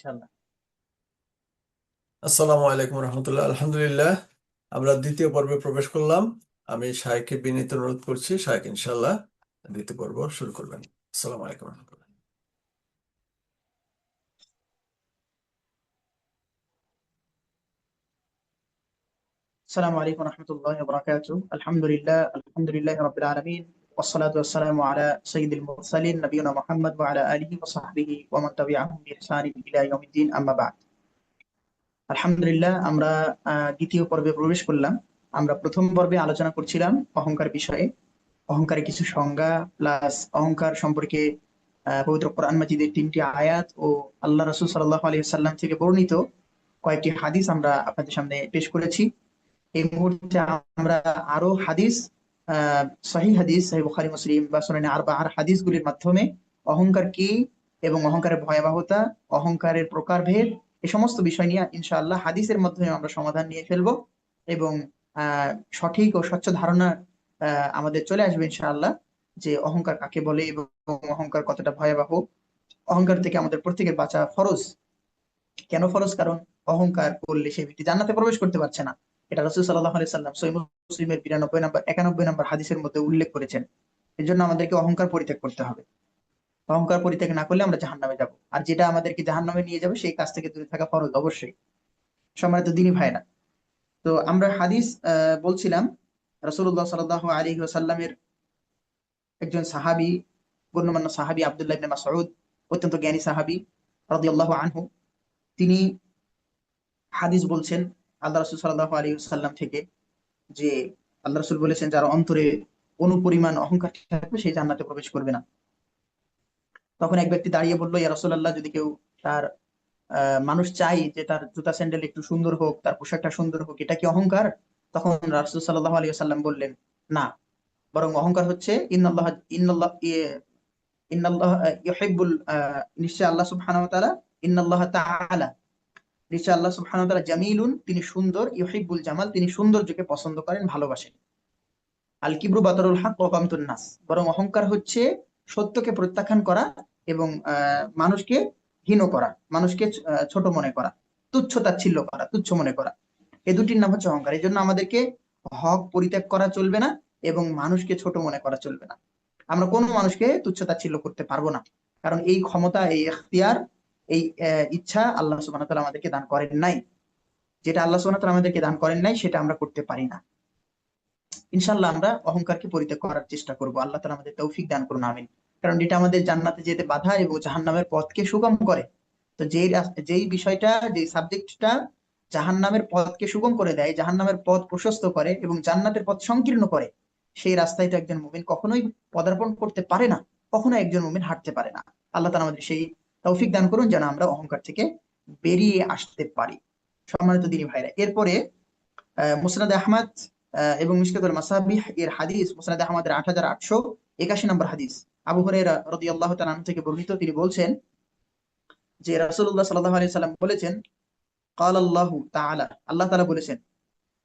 ইনশাল্লাহ। আসসালামু আলাইকুম রহমতুল্লাহ। আলহামদুলিল্লাহ, আমরা দ্বিতীয় পর্বে প্রবেশ করলাম। আমি শাইখকে বিনীত অনুরোধ করছি, শাইখ ইনশাল্লাহ দ্বিতীয় পর্ব শুরু করবেন। আসসালামু আলাইকুম রহমতুল্লাহ। আসসালামু আলাইকুম রহমতুল্লাহি ওয়া বারাকাতুহু। আলহামদুলিল্লাহি রাব্বিল আলামিন ওয়াসসালাতু ওয়াসসালামু আলা সাইয়্যিদিল মুরসালিন নবিয়িনা মুহাম্মদ ওয়া আলা আলিহি ওয়া সাহবিহি ওয়া মান তাবিআহুম বিইহসানিন ইলা ইয়াউমিদ্দিন, আম্মা বা'দ। আলহামদুলিল্লাহ, আমরা দ্বিতীয় পর্বে প্রবেশ করলাম। আমরা প্রথম পর্বে আলোচনা করছিলাম অহংকার বিষয়ে, অহংকারের কিছু সংজ্ঞা প্লাস অহংকার সম্পর্কে পবিত্র কোরআন মাজিদের 3টি আয়াত ও আল্লাহ রাসূল সাল্লাল্লাহু আলাইহি ওয়াসাল্লাম থেকে বর্ণিত কয়েকটি হাদিস আমরা আপনাদের সামনে পেশ করেছি। এই মুহূর্তে আমরা আরো হাদিস, আহ সহিহ হাদিস, সহিহ বুখারী মুসলিম বা সুনানে আরবাআর হাদিসগুলির মাধ্যমে অহংকার কি এবং অহংকারের ভয়াবহতা, অহংকারের প্রকারভেদ, এই সমস্ত বিষয় নিয়ে ইনশাআল্লাহ হাদিসের মাধ্যমে আমরা সমাধান নিয়ে ফেলবো এবং আহ সঠিক ও স্বচ্ছ ধারণা আমাদের চলে আসবে ইনশাআল্লাহ, যে অহংকার কাকে বলে এবং অহংকার কতটা ভয়াবহ। অহংকার থেকে আমাদের প্রত্যেকের বাঁচা ফরজ। কেন ফরজ? কারণ অহংকার করলে সে ব্যক্তি জান্নাতে প্রবেশ করতে পারছে না। এটা রাসূল সাল্লাল্লাহু আলাইহি সাল্লাম সহিহ মুসলিমের 92 নম্বর হাদিসের মধ্যে উল্লেখ করেছেন। এর জন্য আমাদেরকে অহংকার পরিত্যাগ করতে হবে। অহংকার পরিত্যাগ না করলে আমরা জাহান্নামে যাব, আর যেটা আমাদেরকে জাহান্নামে নিয়ে যাবে সেই কাজ থেকে দূরে থাকা ফরজ অবশ্যই। সম্মানিত দিনী ভাইরা, তো আমরা হাদিস বলছিলাম। রাসূলুল্লাহ সাল্লাল্লাহু আলাইহি ওয়াসাল্লামের একজন সাহাবী, গণ্যমান্য সাহাবী আব্দুল্লাহ ইবনে মাসউদ, অত্যন্ত জ্ঞানী সাহাবী রাদিয়াল্লাহু আনহু, তিনি হাদিস বলছেন আল্লাহ রাসূল সাল্লাল্লাহু আলাইহি ওয়াসাল্লাম থেকে, যে আল্লাহ রাসূল বলেছেন, যার অন্তরে অনুপরিমাণ অহংকার থাকবে সেই জান্নাতে প্রবেশ করবে না। তখন এক ব্যক্তি দাঁড়িয়ে বলল, ইয়া রাসূলুল্লাহ, যদি কেউ তার মানুষ চাই যে তার জুতা স্যান্ডেল একটু সুন্দর হোক, তার পোশাকটা সুন্দর হোক, এটা কি অহংকার? তখন রাসূল সাল্লাল্লাহু আলাইহি ওয়াসাল্লাম বললেন, না, বরং অহংকার হচ্ছে ইন্নাল্লাহ ইন্নাল্লাহ ইন্নাল্লাহ ইউহিব্বুল, নিশ্চয় আল্লাহ সুবহানাহু ওয়া তাআলা, ইন্নাল্লাহ তাআলা, নিশ্চয় আল্লাহ সুবহানাহু ওয়া তাআলা জামিলুন, তিনি সুন্দর, ইউহিব্বুল জামাল, তিনি সৌন্দর্যকে পছন্দ করেন, ভালোবাসেন। আল কিবরু বাতারুল হক ওয়া গামতুন নাস, বরং অহংকার হচ্ছে সত্যকে প্রত্যাখ্যান করা এবং মানুষকে হীন করা, মানুষকে ছোট মনে করা, তুচ্ছ তাচ্ছিল্য করা, তুচ্ছ মনে করা। এই দুটির নাম হচ্ছে অহংকার। এই জন্য আমাদেরকে হক পরিত্যাগ করা চলবে না এবং মানুষকে ছোট মনে করা চলবে না। আমরা কোনো মানুষকে তুচ্ছ তাচ্ছিল্য করতে পারবো না, কারণ এই ক্ষমতা, এই এখতিয়ার, এই ইচ্ছা আল্লাহ সুবহানাহু ওয়া তাআলা আমাদেরকে দান করেন নাই। যেটা আল্লাহ সুবহানাহু ওয়া তাআলা আমাদেরকে দান করেন নাই সেটা আমরা করতে পারি না। ইনশাল্লাহ আমরা অহংকারকে পরিত্যাগ করার চেষ্টা করব। আল্লাহ তাআলা আমাদের তৌফিক দান করুন, আমিন। কারণ এটা আমাদের জান্নাতে যেতে বাধা এবং জাহান্নামের পথকে সুগম করে। তো যেই বিষয়টা, যেই সাবজেক্টটা জাহান্নামের পথকে সুগম করে দেয়, জাহান্নামের পথ প্রশস্ত করে এবং জান্নাতের পথ সংকীর্ণ করে, সেই রাস্তায় তো একজন মুমিন কখনোই পদার্পণ করতে পারে না, কখনো একজন মুমিন হাঁটতে পারে না। আল্লাহ তাআলা আমাদের সেই তৌফিক দান করুন যেন আমরা অহংকার থেকে বেরিয়ে আসতে পারি। সম্মানিত দিনী ভাইরা, এরপরে মুসনাদ আহমদ এবং মিশকাতুল মাসাবিহ এর হাদিস, মুসনাদ আহমদের 8881 নম্বর হাদিস, আবু হুরায়রা রাদিয়াল্লাহু তাআলা আনহু থেকে বর্ণিত। তিনি বলছেন যে রাসূলুল্লাহ সাল্লাল্লাহু আলাইহি সাল্লাম বলেছেন, ক্বাল আল্লাহু তাআলা, আল্লাহ তাআলা বলেছেন,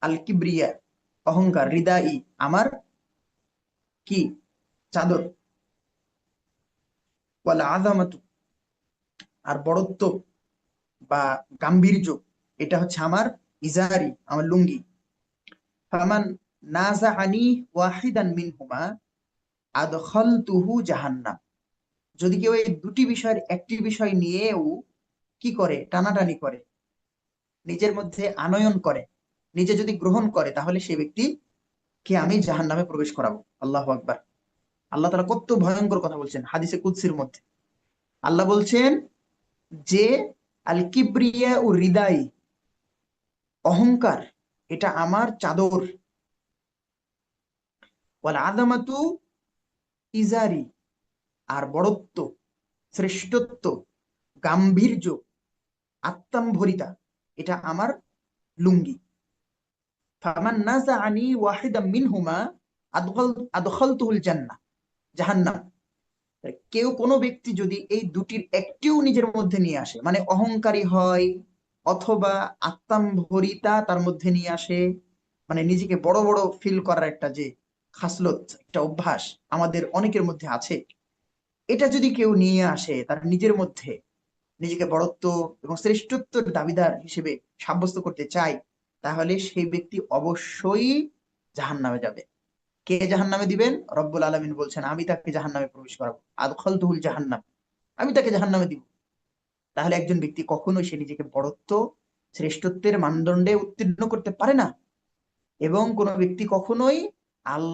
আল কিবরিয়া, অহংকার, রিদাই, আমার কি, চাদর, ওয়াল আযামাতু, আর বড়ত্ব বা গাম্ভীর্য, এটা হচ্ছে আমার ইজারি, আমার লুঙ্গি। ফামান নাযাআনি ওয়াহিদান মিনহুমা আদখালতুহু জাহান্নাম, যদি কেউ এই দুটি বিষয়ের একটি বিষয় নিয়েও কি করে, টানাটানি করে, নিজের মধ্যে আনয়ন করে, নিজে যদি গ্রহণ করে, তাহলে সে ব্যক্তি কে আমি জাহান্নামে প্রবেশ করাবো। আল্লাহু আকবার। আল্লাহ তাআলা কত ভয়ঙ্কর কথা বলছেন হাদিসে কুদসির মধ্যে। আল্লাহ বলছেন যে আল কিবরিয়া ও হৃদাই, অহংকার এটা আমার চাদর, ওয়াল আযামাতু ইজারি, আর বড়ত্ব, শ্রেষ্ঠত্ব, গাম্ভীর্য, আত্মাম্ভরিতা, এটা আমার লুঙ্গি। ফামান নাযাআনি ওয়াহিদাম মিনহুমা আদখালতুহুল জান্নাহ, জাহান্নাম। কেউ, কোনো ব্যক্তি যদি এই দুটির একটিও নিজের মধ্যে নিয়ে আসে, মানে অহংকারী হয় অথবা আত্মাম্ভরিতা তার মধ্যে নিয়ে আসে, মানে নিজেকে বড় বড় ফিল করার একটা যে খাসলত, একটা অভ্যাস আমাদের অনেকের মধ্যে আছে, এটা যদি কেউ নিয়ে আসে তার নিজের মধ্যে, নিজেকে বড়ত্ব এবং শ্রেষ্ঠত্বের দাবিদার হিসেবে সাব্যস্ত করতে চায়, তাহলে সেই ব্যক্তি অবশ্যই জাহান্নামে যাবে। কে জাহান্নামে দিবেন? রব্বুল আলামিন বলছেন, আমি তাকে জাহান্নামে প্রবেশ করাবো, আদখালতুহুল জাহান্নাম, আমি তাকে জাহান্নামে দিব। তাহলে একজন ব্যক্তি কখনোই সে নিজেকে বড়ত্ব, শ্রেষ্ঠত্বের মানদণ্ডে উত্তীর্ণ করতে পারে না। এবং কোনো ব্যক্তি কখনোই আল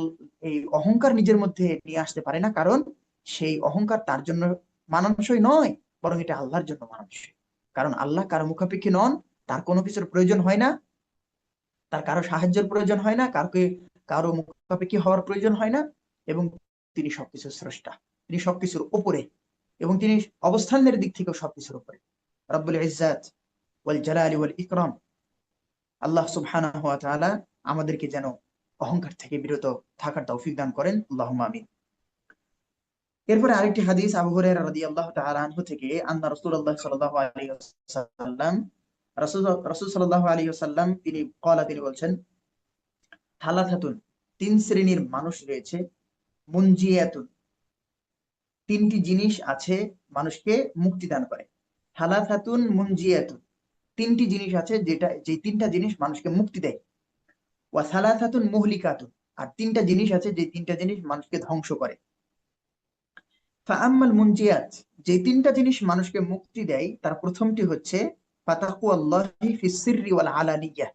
এই অহংকার নিজের মধ্যে নিয়ে আসতে পারে না, কারণ সেই অহংকার তার জন্য মানানসই নয়, বরং এটা আল্লাহর জন্য মানানসই। কারণ আল্লাহ কারো মুখাপেক্ষী নন, তার কোনো কিছুর প্রয়োজন হয় না, তার কারো সাহায্যের প্রয়োজন হয় না, কারো মুখাপেক্ষী হওয়ার প্রয়োজন হয় না, এবং তিনি সবকিছুর স্রষ্টা, তিনি সবকিছুর উপরে, এবং তিনি অবস্থানের দিক থেকেও সবকিছুর উপরে। রব্বুল ইজ্জাত ওয়াল জালালি ওয়াল ইকরাম, আল্লাহ সুবহানাহু ওয়া তাআলা আমাদেরকে যেন অহংকার থেকে বিরত থাকার তৌফিক দান করেন, আল্লাহুম্মা আমিন। এরপরে আরেকটি হাদিস আবু হুরায়রা রাদিয়াল্লাহু তাআলা আনহু থেকে, আন্না রাসূলুল্লাহ সাল্লাল্লাহু আলাইহি ওয়াসাল্লাম, রাসূল রাসূল সাল্লাল্লাহু আলাইহি ওয়াসাল্লাম তিনি বলছেন, হালাথাতুন, তিন শ্রেণীর মানুষ রয়েছে, মুনজিয়াতুন, তিনটি জিনিস আছে মানুষকে মুক্তি দান করে। হালাথাতুন মুনজিয়াতুন, তিনটি জিনিস আছে যে তিনটা জিনিস মানুষকে মুক্তি দেয়। ওয়া সালাসাতুন মুহলিকাতুন, আর তিনটা জিনিস আছে যে তিনটা জিনিস মানুষকে ধ্বংস করে। ফাআম্মাল মুনজিয়াত, যে তিনটা জিনিস মানুষকে মুক্তি দেয় তার প্রথমটি হচ্ছে ফাতাকুয়াল্লাহি ফিস সিররি ওয়াল আলানিয়া,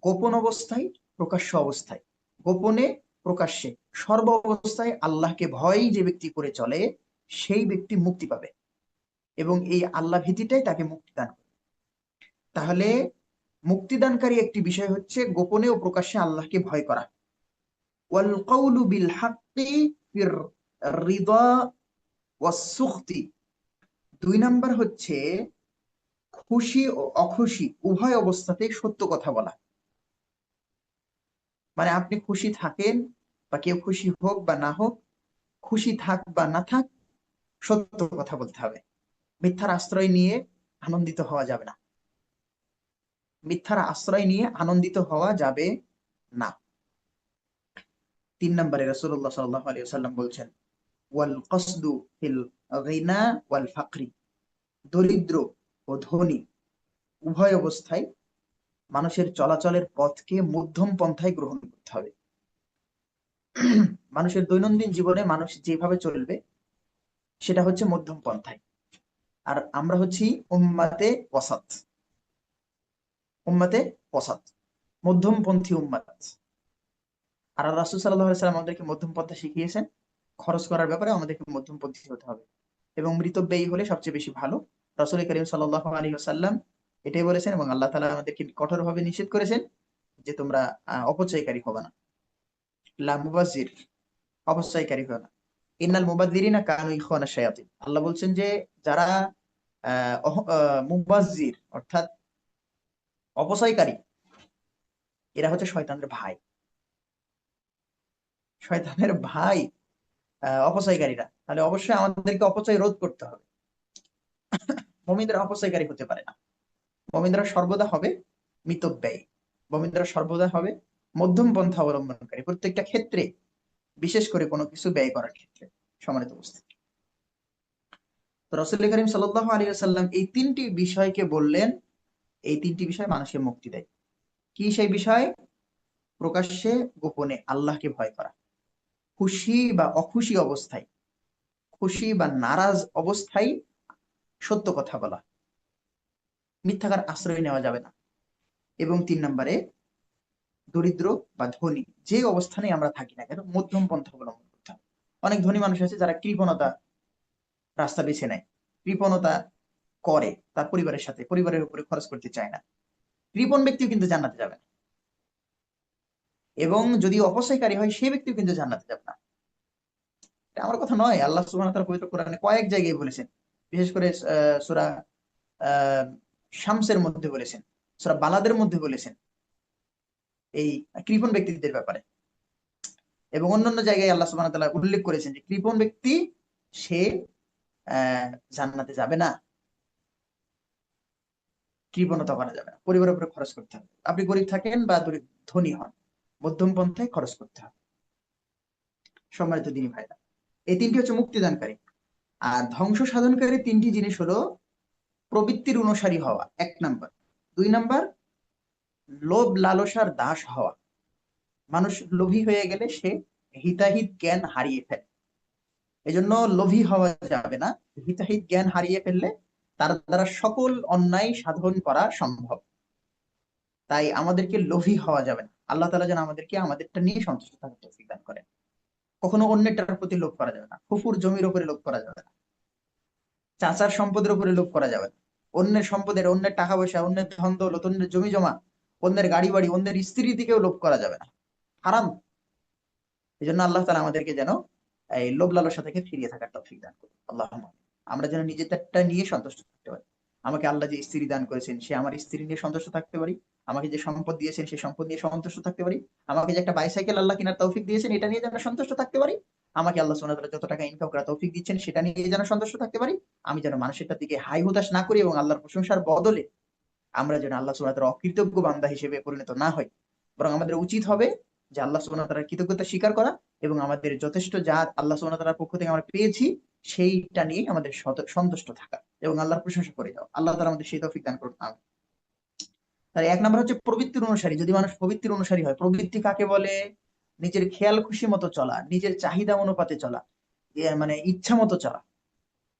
গোপন অবস্থায়, প্রকাশ্য অবস্থায়, গোপনে প্রকাশ্যে সর্ব অবস্থায় আল্লাহকে ভয় যে ব্যক্তি করে চলে, সেই ব্যক্তি মুক্তি পাবে, এবং এই আল্লাহ ভীতিটাই তাকে মুক্তি দান করে। তাহলে মুক্তিদানকারী একটি বিষয় হচ্ছে গোপনে ও প্রকাশ্যে আল্লাহকে ভয় করা। ওয়াল কাউলু বিল হাক্কি ফির রিদা ওয়াস সুখতি, দুই নাম্বার হচ্ছে খুশি ও অখুশি উভয় অবস্থাতেই সত্য কথা বলা। মানে আপনি খুশি থাকেন বা কেউ খুশি হোক বা না হোক, খুশি থাক বা না থাক, সত্য কথা বলতে হবে। মিথ্যার আশ্রয় নিয়ে আনন্দিত হওয়া যাবে না, মিথ্যার আশ্রয় নিয়ে আনন্দিত হওয়া যাবে না। তিন নম্বরে রাসূলুল্লাহ সাল্লাল্লাহু আলাইহি ওয়াসাল্লাম বলছেন, ওয়াল কসদু ফিল গিনা ওয়াল ফাকরি, দরিদ্র ও ধনী উভয় অবস্থায় মানুষের চলাচলের পথকে মধ্যম পন্থায় গ্রহণ করতে হবে। মানুষের দৈনন্দিন জীবনে মানুষ যেভাবে চলবে সেটা হচ্ছে মধ্যম পন্থায়। আর আমরা হচ্ছি উম্মাতে ওয়াসাত, উম্মাতে ওয়াসাত, মধ্যমপন্থী উম্মাত। আর রাসূল সাল্লাল্লাহু আলাইহি ওয়াসাল্লাম আমাদেরকে মধ্যম পন্থা শিখিয়েছেন। খরচ করার ব্যাপারে আমাদেরকে মধ্যমপন্থী হতে হবে, এবং মৃতব্যয়ী হলে সবচেয়ে বেশি ভালো। রাসূল করিম সাল্লাল্লাহু আলাইহি ওয়াসাল্লাম এটাই বলেছেন, এবং আল্লাহ তাআলা আমাদেরকে কঠোরভাবে নিষেধ করেছেন যে তোমরা অপচয়কারী হবে না, লা মুবাজ্জির, অপচয়কারী হবে না। ইন্নাল মুবাযযিরিনা কানু ইখওয়ানাশ শায়াতিন, আল্লাহ বলছেন যে যারা মুবাজ্জির অর্থাৎ অপচয়কারী, এরা হচ্ছে শয়তানের ভাই। শয়তানের ভাই অপচয়কারীরা। তাহলে অবশ্যই আমাদেরকে অপচয় রোধ করতে হবে। মুমিনরা অপচয়কারী হতে পারে না। মুমিনরা সর্বদা হবে মিতব্যয়ী, মুমিনরা সর্বদা হবে মধ্যম পন্থা অবলম্বনকারী প্রত্যেকটা ক্ষেত্রে, বিশেষ করে কোনো কিছু ব্যয় করার ক্ষেত্রে। সম্মানিত উপস্থিতি, তো রাসূল করিম সাল্লাল্লাহু আলাইহি ওয়াসাল্লাম এই তিনটি বিষয়কে বললেন, এই তিনটি বিষয় মানুষকে মুক্তি দেয়। কি সেই বিষয়? প্রকাশ্যে গোপনে আল্লাহকে ভয় করা, খুশি বা অখুশি অবস্থায়, খুশি বা নারাজ অবস্থায় সত্য কথা বলা, মিথ্যাকার আশ্রয় নেওয়া যাবে না। এবং তিন নম্বরে দরিদ্র বা ধনী যে অবস্থানে আমরা থাকি না কেন মধ্যম পন্থা অবলম্বন করতে হবে। অনেক ধনী মানুষ আছে যারা কৃপণতা রাস্তা বেছে নেয়, কৃপণতা করে, তার পরিবারের সাথে, পরিবারের উপরে খরচ করতে চায় না। কৃপণ ব্যক্তিও কিন্তু জান্নাতে যাবে না, এবং যদি অপচয়কারী হয় সেই ব্যক্তিও কিন্তু জান্নাতে যাবে না। এটা আমার কথা নয়, আল্লাহ সুবহানাহু ওয়া তাআলা পবিত্র কোরআনে কয়েক জায়গায় বলেছেন, বিশেষ করে সূরা আহ শামসের মধ্যে বলেছেন, সূরা বালাদের মধ্যে বলেছেন এই কৃপণ ব্যক্তিদের ব্যাপারে, এবং অন্যান্য জায়গায় আল্লাহ সুবহানাহু ওয়া তাআলা উল্লেখ করেছেন যে কৃপণ ব্যক্তি সে জান্নাতে যাবে না। কৃপণতা করা যাবে না, পরিবারের উপরে খরচ করতে হবে। আপনি গরিব থাকেন বা ধনী হন, মধ্যম পন্থায় খরচ করতে হবে। সম্মানিত দিনী ভাইরা, এই তিনটি হচ্ছে মুক্তিদানকারী। আর ধ্বংস সাধনকারী তিনটি জিনিস হলো প্রবৃত্তির অনুসারী হওয়া 1 নাম্বার। 2 নাম্বার, লোভ লালসার দাস হওয়া। মানুষ লোভী হয়ে গেলে সে হিতাহিত জ্ঞান হারিয়ে ফেলে। এজন্য লোভী হওয়া যাবে না। হিতাহিত জ্ঞান হারিয়ে ফেললে তার দ্বারা সকল অন্যায় সাধন করা সম্ভব। তাই আমাদেরকে লোভী হওয়া যাবে না। আল্লাহ তাআলা যেন আমাদেরকে আমাদেরটা নিয়ে সন্তুষ্ট থাকতে তৌফিক দান করেন। কখনো অন্যেরটার প্রতি লোভ করা যাবে না। ফুফুর জমির উপরে লোভ করা যাবে না। চাচার সম্পদের উপরে লোভ করা যাবে না। অন্যের সম্পদের, অন্যের টাকা পয়সা, অন্যের ধন দৌলত, অন্যের জমি জমা, অন্যের গাড়ি বাড়ি, অন্যের স্ত্রী দিকেও লোভ করা যাবে না। হারাম। এই জন্য আল্লাহ তাআলা আমাদেরকে যেন এই লোভ লালসা থেকে ফিরিয়ে থাকার তৌফিক দান করুন। আল্লাহুম্মা আমিন। আমরা যেন নিজেদেরটা নিয়ে সন্তুষ্ট থাকতে পারি। আমাকে আল্লাহ যে স্ত্রী দান করেছেন, সে আমার স্ত্রী নিয়ে সন্তুষ্ট থাকতে পারি। আমাকে যে সম্পদ দিয়েছেন, সেই সম্পদ নিয়ে সন্তুষ্ট থাকতে পারি। আমাকে যে একটা বাইসাইকেল আল্লাহ কেনার তৌফিক দিয়েছেন, এটা নিয়ে যেন সন্তুষ্ট থাকতে পারি। আমাকে আল্লাহ সুবহানাহু ওয়া তাআলা যত টাকা ইনকাম করার তৌফিক দিচ্ছেন, সেটা নিয়ে যেন সন্তুষ্ট থাকতে পারি। আমি যেন মানুষেরটার দিকে হাই হুতাশ না করি এবং আল্লাহর প্রশংসার বদলে আমরা যেন আল্লাহ সুবহানাহু ওয়া তাআলার অকৃতজ্ঞ বান্দা হিসেবে পরিণত না হই। বরং আমাদের উচিত হবে যে আল্লাহ সুবহানাহু ওয়া তাআলার কৃতজ্ঞতা স্বীকার করা এবং আমাদের যথেষ্ট যা আল্লাহ সুবহানাহু ওয়া তাআলার পক্ষ থেকে আমরা পেয়েছি সেইটা নিয়ে আমাদের সন্তুষ্ট থাকা এবং আল্লাহর প্রশংসা করে যাওয়া। আল্লাহ তাআলা আমাদের সেই তৌফিক দান করুন। আমিন। তার 1 নাম্বার হচ্ছে প্রবৃত্তির অনুসারী। যদি মানুষ প্রবৃত্তির অনুসারী হয়, প্রবৃত্তি কাকে বলে? নিজের খেয়াল খুশি মতো চলা, নিজের চাহিদা অনুপাতে চলা, মানে ইচ্ছা মতো চলা।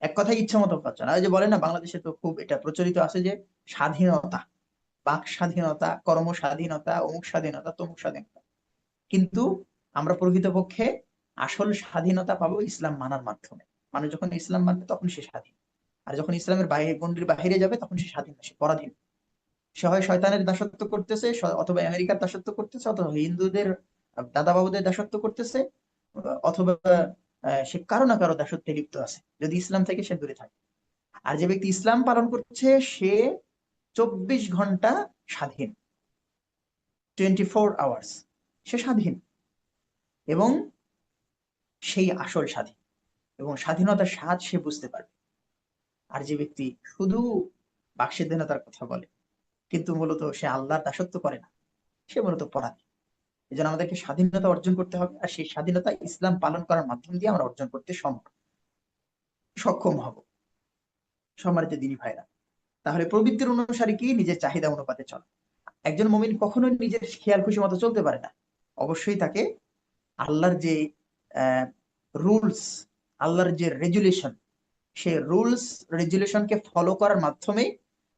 এক কথায় ইচ্ছা মতো চলা। ওই যে বলে না, বাংলাদেশে তো খুব এটা প্রচলিত আছে যে স্বাধীনতা, বাক স্বাধীনতা, কর্ম স্বাধীনতা, অমুক স্বাধীনতা, তমুক স্বাধীনতা। কিন্তু আমরা প্রকৃতপক্ষে আসল স্বাধীনতা পাবো ইসলাম মানার মাধ্যমে। মানুষ যখন ইসলাম মানবে তখন সে স্বাধীন। আর যখন ইসলামের বাইরে, গণ্ডির বাইরে যাবে, তখন সে স্বাধীন না, সে পরাধীন। সে হয় শয়তানের দাসত্ব করতেছে, অথবা আমেরিকার দাসত্ব করতেছে, অথবা হিন্দুদের দাদা বাবুদের দাসত্ব করতেছে, অথবা সে কারো না কারো দাসত্বে লিপ্ত আছে। যদি ইসলাম থেকে সে দূরে থাকে। আর যে ব্যক্তি ইসলাম পালন করছে, সে 24 ঘন্টা স্বাধীন, 24 আওয়ার্স সে স্বাধীন, এবং সেই আসল স্বাধীন, এবং স্বাধীনতার স্বাদ সে বুঝতে পারবে। আর যে ব্যক্তি শুধু বাকস্বাধীনতার কথা বলে কিন্তু মূলত সে আল্লাহর দাসত্ব করে না, সে মূলত পরাধীন। এই জন্য আমাদেরকে স্বাধীনতা অর্জন করতে হবে, আর সেই স্বাধীনতা ইসলাম পালন করার মাধ্যম দিয়ে আমরা অর্জন করতে সক্ষম হব। সম্মানিত দিনী ভাইরা, তাহলে প্রবৃত্তির অনুসারী কি? নিজের চাহিদা অনুপাতে চলা। একজন মুমিন কখনোই নিজের খেয়াল খুশি মতো চলতে পারে না। অবশ্যই তাকে আল্লাহর যে রুলস, আল্লাহর যে রেজুলেশন, সেই রুলস রেজুলেশনকে ফলো করার মাধ্যমে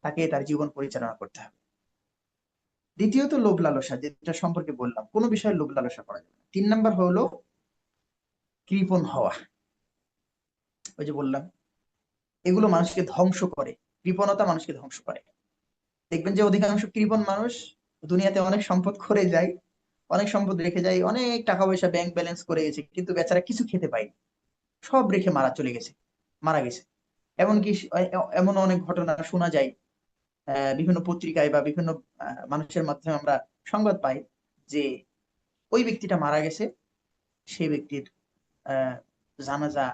তাকে তার জীবন পরিচালনা করতে হবে। দ্বিতীয়ত লোভ লালসা, যেটা সম্পর্কে বললাম, কোনো বিষয়ে লোভ লালসা করা যাবে না। 3 নাম্বার হলো কৃপণ হওয়া। ওই যে বললাম, এগুলো মানুষকে ধ্বংস করে। কৃপণতা মানুষকে ধ্বংস করে। দেখবেন যে অধিকাংশ কৃপণ মানুষ দুনিয়াতে অনেক সম্পদ করে যায়, অনেক সম্পদ রেখে যায়, অনেক টাকা পয়সা ব্যাংক ব্যালেন্স করে গেছে, কিন্তু বেচারা কিছু খেতে পায়নি, সব রেখে মারা গেছে। এমনকি এমন অনেক ঘটনা শোনা যায় বিভিন্ন পত্রিকায় বা বিভিন্ন মানুষের মাধ্যমে আমরা সংবাদ পাই যে ওই ব্যক্তিটা মারা গেছে, সেই ব্যক্তির আহ জানাজা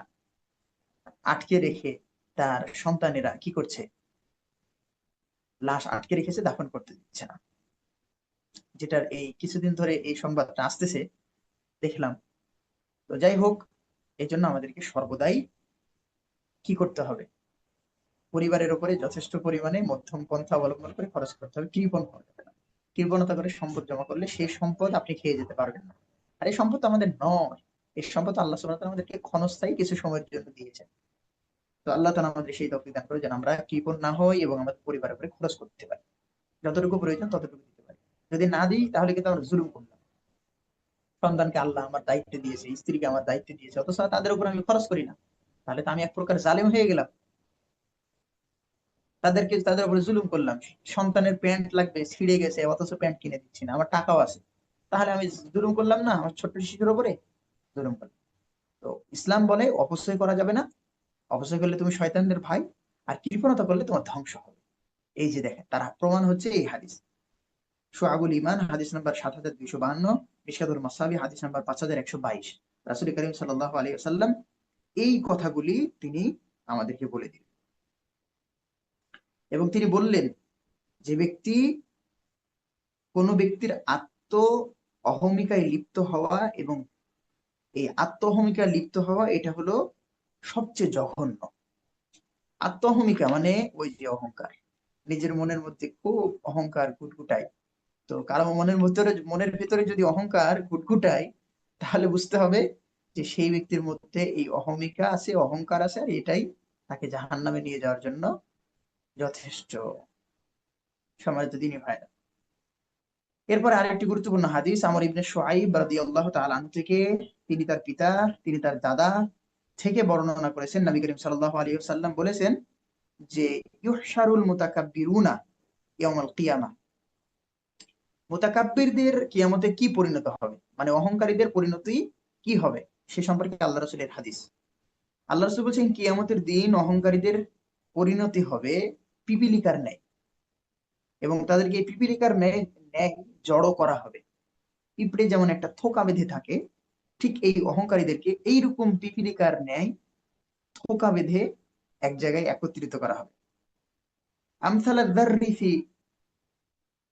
আটকে রেখে তার সন্তানেরা কি করছে, লাশ আটকে রেখেছে, দাফন করতে দিচ্ছে না। যেটার এই কিছুদিন ধরে এই সংবাদটা আসতেছে, দেখলাম। তো যাই হোক, এই জন্য আমাদেরকে সর্বদাই কি করতে হবে? পরিবারের উপরে যথেষ্ট পরিমাণে মধ্যম পন্থা অবলম্বন করে খরচ করতে হবে। কৃপণ হওয়া যাবে না। কৃপণতা করে সম্পদ জমা করলে সেই সম্পদ আপনি খেয়ে যেতে পারবেন না। আর এই সম্পদ আমাদের নয়, এই সম্পদ আল্লাহ সুবহানাহু ওয়া তাআলা আমাদেরকে ক্ষণস্থায়ী কিছু সময়ের জন্য দিয়েছেন। তো আল্লাহ তাআলা আমাদের সেই তৌফিক দান করে যেন আমরা কৃপণ না হই এবং আমাদের পরিবারের উপরে খরচ করতে পারি, যতটুকু প্রয়োজন ততটুকু দিতে পারি। যদি না দিই তাহলে কিন্তু আমরা জুলুম করলাম। সন্তানকে আল্লাহ আমার দায়িত্ব দিয়েছে, স্ত্রীকে আমার দায়িত্ব দিয়েছে, অথচ তাদের উপর আমি খরচ করি না, তাহলে তো আমি এক প্রকার জালেম হয়ে গেলাম। তাদের উপরে জুলুম করলাম। সন্তানের প্যান্ট লাগবে, ছিঁড়ে গেছে, অথচ প্যান্ট কিনে দিচ্ছি না, আমার টাকাও আছে, তাহলে আমি জুলুম করলাম না আমার ছোট্ট শিশুর উপরে? জুলুম করলাম। তো ইসলাম বলে অপচয় করা যাবে না। অপচয় করলে তুমি শয়তানদের ভাই, আর কৃপণতা করলে তোমার ধ্বংস হবে। এই যে দেখেন, তার প্রমাণ হচ্ছে এই হাদিস। শুআবুল ঈমান হাদিস নাম্বার ৭২৫২, মিশকাতুল মাসাবি হাদিস নাম্বার ৫১২২। রাসূল করিম সাল্লাল্লাহু আলাইহি ওয়াসাল্লাম এই কথাগুলি তিনি আমাদেরকে বলে দিলেন, এবং তিনি বললেন যে কোন ব্যক্তির অহমিকায় লিপ্ত হওয়া, এবং এই অহমিকায় লিপ্ত হওয়া এটা হলো সবচেয়ে জঘন্য। আত্মহমিকা মানে ওই যে অহংকার, নিজের মনের মধ্যে খুব অহংকার গুটগুটায়। তো কারো মনের ভিতরে যদি অহংকার গুটগুটায়, তাহলে বুঝতে হবে যে সেই ব্যক্তির মধ্যে এই অহমিকা আছে, অহংকার আছে, আর এটাই তাকে জাহান্নামে নিয়ে যাওয়ার জন্য যথেষ্ট। সম্মানিত দ্বীনী ভাইরা, এরপরে আরেকটি গুরুত্বপূর্ণ হাদিস আমর ইবনে শুআইব রাদিয়াল্লাহু তাআলা আনহু থেকে, তিনি তার পিতা, তিনি তার দাদা থেকে বর্ণনা করেছেন, নবী করিম সাল্লাল্লাহু আলাইহি ওয়াসাল্লাম বলেছেন যে ইউহশারুল মুতাকাব্বিরুনা ইয়াউমাল কিয়ামা, মুতাকাব্বিরদের কিয়ামতে কি পরিণত হবে, মানে অহংকারীদের পরিণতি কি হবে সে সম্পর্কে আল্লাহ রাসূলের হাদিস। আল্লাহ রাসূল বলছেন কিয়ামতের দিন অহংকারীদের পরিণতি হবে পিপীলিকার ন্যায়, এবং তাদেরকে এই পিপীলিকার ন্যায় ন্যায় জড়ো করা হবে। পিঁপড়ে যেমন একটা থোকা বেঁধে থাকে, ঠিক এই অহংকারীদেরকে এইরকম পিপীলিকার ন্যায় থোকা বেঁধে এক জায়গায় একত্রিত করা হবে। আমসালা যাররি ফি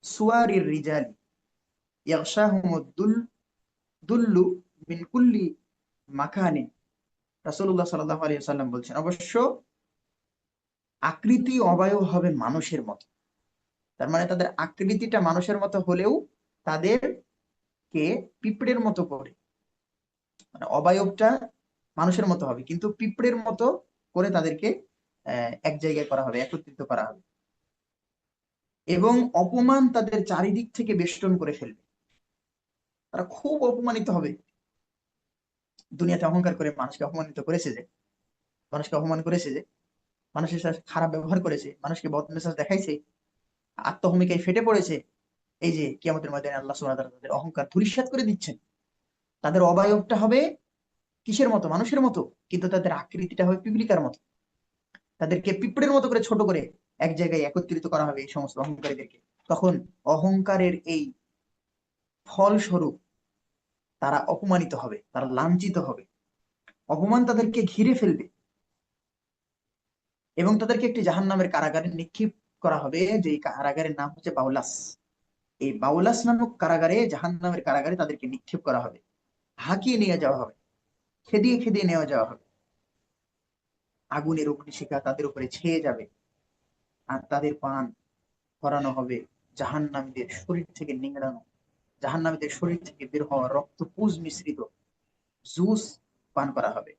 সুয়ারির রিজালি ইয়াগশাহুমুদ দুল্লু মিন কুল্লি মাকানিন। রাসূলুল্লাহ সাল্লাল্লাহু আলাইহি ওয়াসাল্লাম বলছেন, অবশ্য আকৃতি অবয়ব হবে মানুষের মতো। তার মানে তাদের আকৃতিটা মানুষের মতো হলেও তাদেরকে পিঁপড়ের মতো করে, মানে অবয়বটা মানুষের মতো হবে কিন্তু পিঁপড়ের মতো করে তাদেরকে এক জায়গায় করা হবে, একত্রিত করা হবে, এবং অপমান তাদের চারিদিক থেকে বেষ্টন করে ফেলবে। তারা খুব অপমানিত হবে। দুনিয়াতে অহংকার করে মানুষকে অপমান করেছে যে, মানুষের সাথে খারাপ ব্যবহার করেছে, মানুষকে বদমেজাজ দেখাইছে, আত্মহমিকায় ফেটে পড়েছে। এই যে কিয়ামতের ময়দানে আল্লাহ সুবহানাহু ওয়া তাআলা তাদের অহংকার ধূলিসাৎ করে দিচ্ছেন। তাদের অবয়বটা হবে কিসের মতো? মানুষের মতো, কিন্তু তাদের আকৃতিটা হবে পিপীলিকার মতো। তাদেরকে পিঁপড়ের মতো করে ছোট করে এক জায়গায় একত্রিত করা হবে এই সমস্ত অহংকারীদেরকে। তখন অহংকারের এই ফলস্বরূপ তারা অপমানিত হবে, তারা লাঞ্ছিত হবে, অপমান তাদেরকে ঘিরে ফেলবে, এবং তাদেরকে একটি জাহান্নামের কারাগারে নিক্ষেপ করা হবে, যে কারাগারের নাম হচ্ছে বাউলাস। এই বাউলাস নামক কারাগারে, জাহান্নামের কারাগারে তাদেরকে নিক্ষেপ করা হবে, হাঁকিয়ে নিয়ে যাওয়া হবে, খেদিয়ে খেদিয়ে নেওয়া যাওয়া হবে। আগুনের অগ্নিশিখা তাদের উপরে ছেয়ে যাবে, আর তাদের পান করানো হবে জাহান্নামীদের শরীর থেকে নিংড়ানো, জাহান্নামীদের শরীর থেকে বের হওয়া রক্ত পুজ মিশ্রিত জুস পান করানো হবে।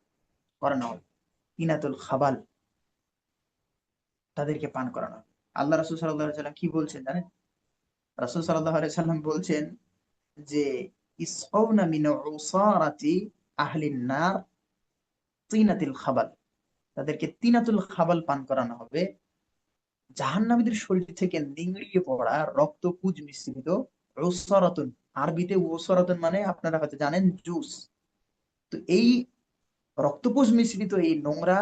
ইনাতুল খাবাল তাদেরকে পান করানো হবে। আল্লাহ রাসূল সাল্লাল্লাহু আলাইহি সাল্লাম কি বলছেন জানেন? রাসূল সাল্লাল্লাহু আলাইহি সাল্লাম বলছেন যে ইসকাউনা মিন উসারাতি আহলিন নার তিনাতিল খাবাল, তাদেরকে তিনাতুল খাবাল পান করানো হবে, জাহান্নামীদের শরীর থেকে নিংড়িয়ে পড়া রক্তপুজ মিশ্রিত উসরাতুন। আরবিতে উসরাতুন মানে আপনারা হয়তো জানেন জুস। তো এই রক্তপুজ মিশ্রিত এই নোংরা,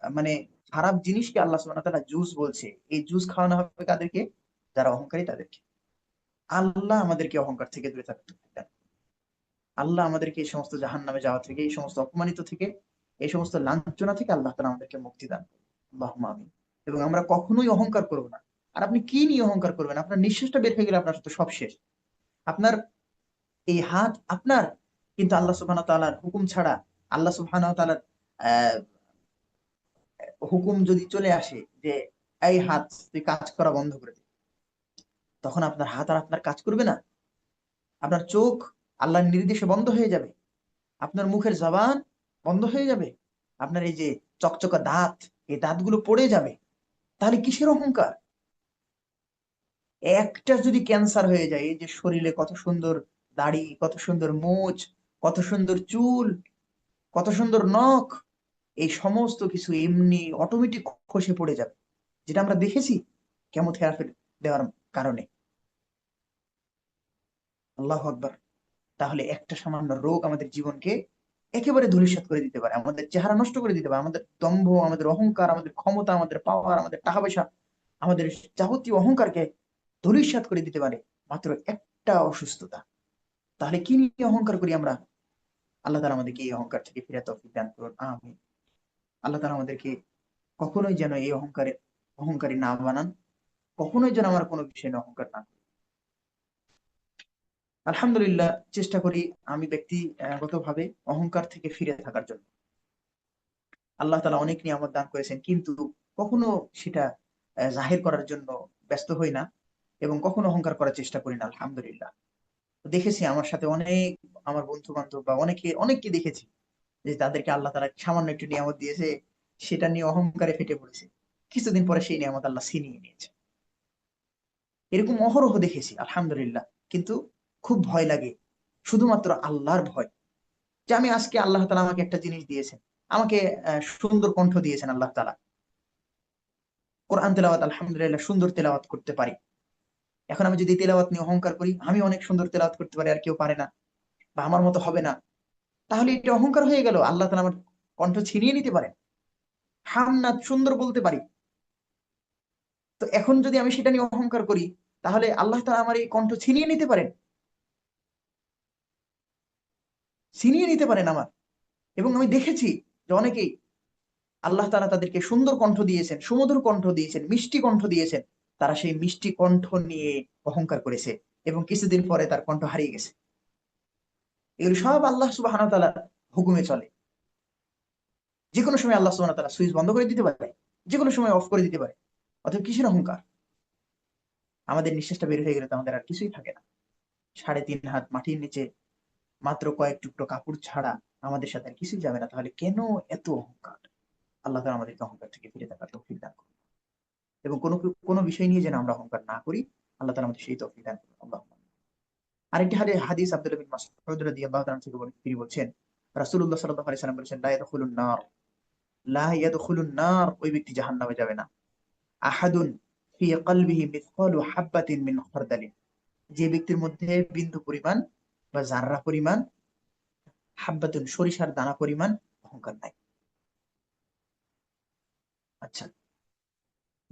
মানে খারাপ জিনিসকে আল্লাহ সুবহানাহু ওয়া তাআলা জুস বলছে। এই জুস খাওয়ানো হবে কাদেরকে? যারা অহংকারী তাদেরকে। আল্লাহ আমাদেরকে অহংকার থেকে দূরে থাকতে দেন। আল্লাহ আমাদেরকে এই সমস্ত জাহান্নামে যাওয়া থেকে, এই সমস্ত অপমানিত থেকে, এই সমস্ত লাঞ্ছনা থেকে আল্লাহ তাআলা আমাদেরকে মুক্তি দান করুন। আল্লাহুম্মা আমিন। এবং আমরা কখনোই অহংকার করব না। আর আপনি কি নিয়ে অহংকার করবেন? আপনার নিঃশ্বাসটা বের হয়ে গেলে আপনার তো সব শেষ। আপনার এই হাত আপনার, কিন্তু আল্লাহ সুবহানাহু ওয়া তাআলার হুকুম ছাড়া, আল্লাহ সুবহানাহু ওয়া তাআলার আহ, হুকুম যদি চলে আসে যে এই হাত তুই কাজ করা বন্ধ করে দে, তখন আপনার হাত আর আপনার কাজ করবে না। আপনার চোখ আল্লাহর নির্দেশে বন্ধ হয়ে যাবে, আপনার মুখের জবান বন্ধ হয়ে যাবে, আপনার এই যে চকচকা দাঁত, এই দাঁতগুলো পড়ে যাবে। তাহলে কিসের অহংকার? একটা যদি ক্যান্সার হয়ে যায়, এই যে শরীরে কত সুন্দর দাড়ি, কত সুন্দর মুছ, কত সুন্দর চুল, কত সুন্দর নখ, এই সমস্ত কিছু এমনি অটোমেটিক খসে পড়ে যাবে, যেটা আমরা দেখেছি কেমোথেরাপি দেওয়ার কারণে। আল্লাহু আকবার। তাহলে একটা সামান্য রোগ আমাদের জীবনকে একেবারে ধূলিসাৎ করে দিতে পারে, আমাদের চেহারা নষ্ট করে দিতে পারে, আমাদের দম্ভ, আমাদের অহংকার, আমাদের ক্ষমতা, আমাদের পাওয়ার, আমাদের টাকা পয়সা, আমাদের যাবতীয় অহংকারকে ধূলিসাৎ করে দিতে পারে মাত্র একটা অসুস্থতা। তাহলে কি নিয়ে অহংকার করি আমরা? আল্লাহ তাআলা আমাদেরকে এই অহংকার থেকে ফিরে তৌফিক দান করুন, আমিন। আল্লাহ তাআলা আমাদেরকে কখনোই যেন এই অহংকারী না বানান, কখনোই যেন আমার কোনো বিষয় নিয়ে অহংকার না করি। আলহামদুলিল্লাহ, চেষ্টা করি আমি ব্যক্তিগতভাবে অহংকার থেকে ফিরে থাকার জন্য। আল্লাহ তাআলা অনেক নিয়ামত দান করেছেন, কিন্তু কখনো সেটা জাহির করার জন্য ব্যস্ত হই না এবং কখনো অহংকার করার চেষ্টা করি না। আলহামদুলিল্লাহ। দেখেছি আমার সাথে অনেক আমার বন্ধু বান্ধব বা অনেককে দেখেছি যে তাদেরকে আল্লাহ তাআলা সামান্য একটু নিয়ামত দিয়েছে, সেটা নিয়ে অহংকারে ফেটে পড়েছে। কিছুদিন পরে সেই নিয়ামত আল্লাহ ছিনিয়ে নিয়েছে। এরকম অহরহ দেখেছি আলহামদুলিল্লাহ। কিন্তু খুব ভয় লাগে, শুধুমাত্র আল্লাহর ভয়। যে আমি আজকে আল্লাহ তাআলা আমাকে একটা জিনিস দিয়েছেন, আমাকে সুন্দর কণ্ঠ দিয়েছেন আল্লাহ তাআলা, কোরআন তেলাওয়াত আলহামদুলিল্লাহ সুন্দর তেলাওয়াত করতে পারি। এখন আমি যদি তেলাওয়াত নিয়ে অহংকার করি, আমি অনেক সুন্দর তেলাওয়াত করতে পারি আর কেউ পারে না বা আমার মতো হবে না, তাহলে এটা অহংকার হয়ে গেল। আল্লাহ তাআলা আমার কণ্ঠ ছিনিয়ে নিতে পারেন। হামনাত সুন্দর বলতে পারি, তো এখন যদি আমি সেটা নিয়ে অহংকার করি, তাহলে আল্লাহ তাআলা আমার এই কণ্ঠ ছিনিয়ে নিতে পারেন, ছিনিয়ে নিতে পারেন আমার। এবং আমি দেখেছি যে অনেকেই আল্লাহ তাআলা তাদেরকে সুন্দর কণ্ঠ দিয়েছেন, সুমধুর কণ্ঠ দিয়েছেন, মিষ্টি কণ্ঠ দিয়েছেন, তারা সেই মিষ্টি কণ্ঠ নিয়ে অহংকার করেছে এবং কিছুদিন পরে তার কণ্ঠ হারিয়ে গেছে। এগুলো সব আল্লাহ সুবহানাহু ওয়া তাআলার হুকুমে চলে। যে কোনো সময় আল্লাহ সুবহানাহু ওয়া তাআলা সুইচ বন্ধ করে দিতে পারে, যে কোনো সময় অফ করে দিতে পারে। অতএব কিসের অহংকার? আমাদের নিঃশ্বাসটা বের হয়ে গেলে তো আমাদের আর কিছুই থাকে না। 3.5 হাত মাটির নিচে মাত্র কয়েক টুকরো কাপড় ছাড়া আমাদের সাথে আর কিছুই যাবে না। তাহলে কেন এত অহংকার? আল্লাহ তাআলা আমাদেরকে অহংকার থেকে ফিরে থাকার তৌফিক দান করুন এবং কোনো বিষয় নিয়ে যেন আমরা অহংকার না করি। আল্লাহ তাআলা আমাদের সেই তৌফিক দান করুন। আল্লাহুম্মা আমিন। আরেকটি হাদিস আব্দুল্লাহ বিন মাসউদ রাদিয়াল্লাহু তাআলা থেকে তিনি বলছেন, রাসূলুল্লাহ সাল্লাল্লাহু আলাইহি ওয়াসাল্লাম বলেছেন, লা ইয়াদখুলুন নার, ওই ব্যক্তি জাহান্নামে যাবে না। আহাদুন ফি কলবিহি মিসকালু হাববাতিন মিন খারদালিন, যে ব্যক্তির মধ্যে বিন্দু পরিমাণ বা জাররা পরিমাণ, হাব্বাতুন সরিষার দানা পরিমাণ অহংকার নাই। আচ্ছা,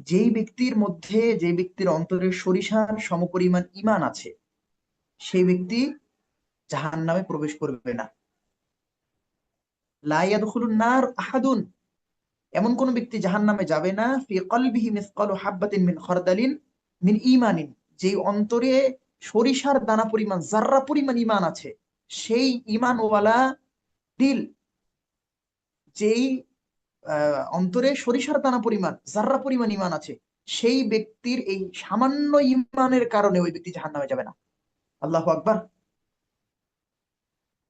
যে ব্যক্তির অন্তরে সরিষার সমপরিমাণ ঈমান আছে, সেই ব্যক্তি জাহান্নামে প্রবেশ করবে না। লা ইয়াদখুলুন নার আহাদুন, এমন কোন ব্যক্তি জাহান্নামে যাবে না, ফি কলবিহি মিসকালু হাববাতিন মিন খারদালিন মিন ঈমানিন, যেই অন্তরে সরিষার দানা পরিমাণ, জাররা পরিমাণ ঈমান আছে, সেই ঈমানওয়ালা দিল, যেই অন্তরে সরিষার দানা পরিমাণ, জাররা পরিমাণ ঈমান আছে, সেই ব্যক্তির এই সামান্য ঈমানের কারণে ওই ব্যক্তি জাহান্নামে যাবে না। আল্লাহু আকবার,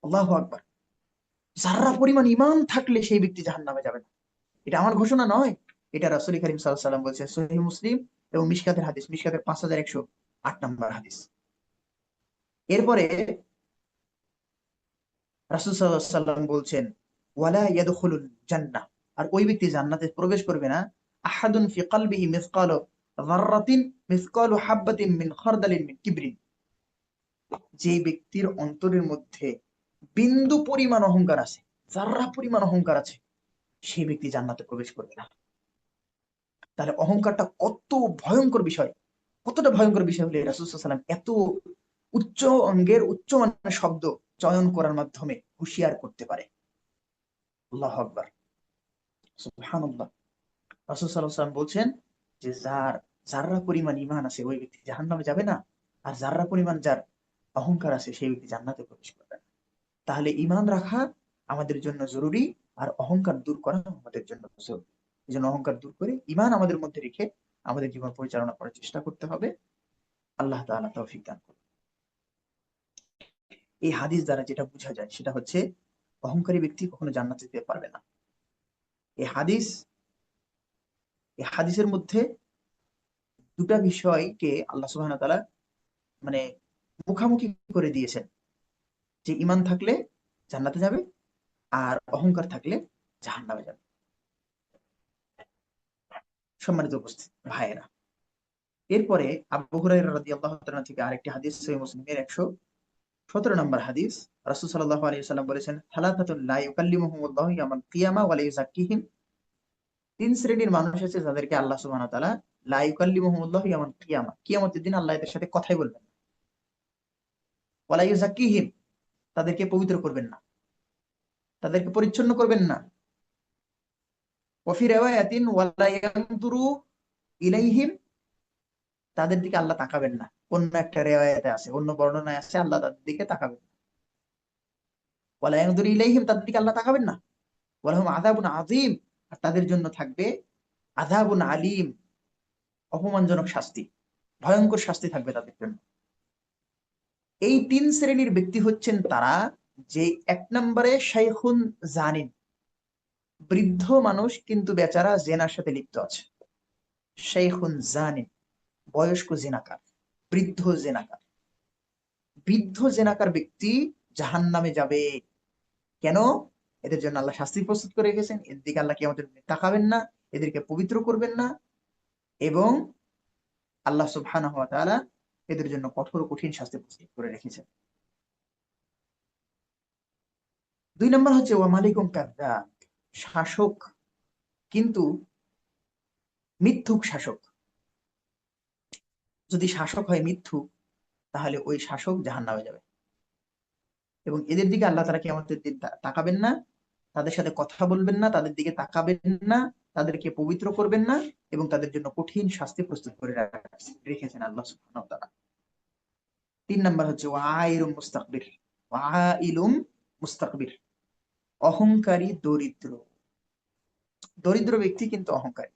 আল্লাহু আকবার। জাররা পরিমাণ ঈমান থাকলে সেই ব্যক্তি জাহান্নামে যাবে না। এটা আমার ঘোষণা নয়, এটা রাসূল করিম সাল্লাল্লাহু আলাইহি ওয়াসাল্লাম বলছেন, সহিহ মুসলিম এবং মিশকাতের হাদিস, মিশকাতের 5108 নম্বর হাদিস। এরপরে রাসূল সাল্লাল্লাহু আলাইহি ওয়াসাল্লাম বলছেন, ওয়ালা ইয়াদখুলুল জান্নাহ, আর ওই ব্যক্তি জান্নাতে প্রবেশ করবে না, আহাদুন ফি কলবিহি মিসকালু যাররাতিন মিসকালু হাববাতিন মিন খারদালিন মিন কিবরিন, যে ব্যক্তির অন্তরের মধ্যে বিন্দু পরিমাণ অহংকার আছে, জাররা পরিমাণ অহংকার আছে, সেই ব্যক্তি জান্নাতে প্রবেশ করবে না। তাহলে অহংকারটা কত ভয়ঙ্কর বিষয়, কতটা ভয়ঙ্কর বিষয় হলে রাসূল সাল্লাল্লাহু আলাইহি ওয়াসাল্লাম এত উচ্চ অঙ্গের উচ্চ মানের শব্দ চয়ন করার মাধ্যমে হুঁশিয়ার করতে পারে। আল্লাহু আকবার, সুবহানাল্লাহ। রাসূল সাল্লাল্লাহু আলাইহি ওয়াসাল্লাম বলছেন যে যার জাররা পরিমাণ ঈমান আছে, ওই ব্যক্তি জাহান্নামে যাবে না, আর জাররা পরিমাণ যার অহংকার আছে, সেই ব্যক্তি জান্নাতে প্রবেশ করবে না। তাহলে ঈমান রাখা আমাদের জন্য জরুরি, আর অহংকার দূর করা আমাদের জন্য জরুরি। এই জন্য অহংকার দূর করে ঈমান আমাদের মধ্যে রেখে আমাদের জীবন পরিচালনা করার চেষ্টা করতে হবে। আল্লাহ তাআলা তৌফিক দান করুন। এই হাদিস দ্বারা যেটা বোঝা যায় সেটা হচ্ছে, অহংকারী ব্যক্তি কখনো জান্নাতে যেতে পারবে না। এই হাদিস এই হাদিসের মধ্যে দুটা বিষয়কে আল্লাহ সুবহানাহু ওয়া তাআলা মানে মুখামুখি করে দিয়েছেন, যে ঈমান থাকলে জান্নাতে যাবে আর অহংকার থাকলে জাহান্নামে যাবে। সম্মানিত উপস্থিত ভাইয়েরা, এরপরে আবু হুরায়রা রাদিয়াল্লাহু তাআলা থেকে আরেকটি হাদিস, সহিহ মুসলিমের 117 নম্বর হাদিস। রাসূল সাল্লাল্লাহু আলাইহি ওয়াসাল্লাম বলেছেন, সালাতাতুন লা ইউকাল্লিমুহুমুল্লাহু ইয়াওমাল কিয়ামা ওয়া লা ইউযাক্কিহিম, তিন শ্রেণীর মানুষ আছে যাদেরকে আল্লাহ সুবহানাহু ওয়া তাআলা লা ইউকাল্লিমুহুমুল্লাহু ইয়াওমাল কিয়ামা, কিয়ামতের দিন আল্লাহ এদের সাথে কথাই বলবেন না। ওয়া লা ইউযাক্কিহিম, তাদেরকে পবিত্র করবেন না, তাদেরকে পরিচ্ছন্ন করবেন না। ওয়া ফি রিওয়ায়াতিন ওয়া লা ইয়ানজুরু ইলাইহিম, তাদের দিকে আল্লাহ তাকাবেন না। অন্য একটা রিওয়ায়াতে আছে, অন্য বর্ণনায় আছে, আল্লাহ তাদের দিকে তাকাবেন না। ওয়া লা ইয়ানজুরু ইলাইহিম, তাদের দিকে আল্লাহ তাকাবেন না। ওয়া লাহুম আযাবুন আযীম, আর তাদের জন্য থাকবে আযাবুন আলীম, অপমানজনক শাস্তি, ভয়ঙ্কর শাস্তি থাকবে তাদের জন্য। এই 3 শ্রেণীর ব্যক্তি হচ্ছেন তারা, যে 1 নম্বরে শাইখুন জানিন, বৃদ্ধ মানুষ কিন্তু বেচারা জেনার সাথে লিপ্ত আছে। শাইখুন জানিন, বয়স্ক জেনাকার, বৃদ্ধ জেনাকার। বৃদ্ধ জেনাকার ব্যক্তি জাহান্নামে যাবে। কেন? এদের জন্য আল্লাহ শাস্তি প্রস্তুত করে রেখেছেন। এর দিকে আল্লাহ কিয়ামতের দিনে তাকাবেন না, এদেরকে পবিত্র করবেন না, এবং আল্লাহ সুবহানাহু ওয়া তাআলা এদের জন্য কঠোর কঠিন শাস্তি প্রস্তুত করে রেখেছেন। 2 নম্বর হচ্ছে ওয়া মালিকুম কাযযাব, শাসক কিন্তু মিথ্যুক শাসক। যদি শাসক হয় মিথ্যুক, তাহলে ওই শাসক জাহান্নামে যাবে। এবং এদের দিকে আল্লাহ তাআলা কিয়ামতের দিন তাকাবেন না, তাদের সাথে কথা বলবেন না, তাদের দিকে তাকাবেন না, তাদেরকে পবিত্র করবেন না, এবং তাদের জন্য কঠিন শাস্তি প্রস্তুত করে রেখেছেন আল্লাহ সুবহানাহু ওয়া তাআলা। 3 নাম্বার হচ্ছে ওয়াইলুম মুস্তাকবির, ওয়াইলুম মুস্তাকবির, অহংকারী দরিদ্র। দরিদ্র ব্যক্তি কিন্তু অহংকারী,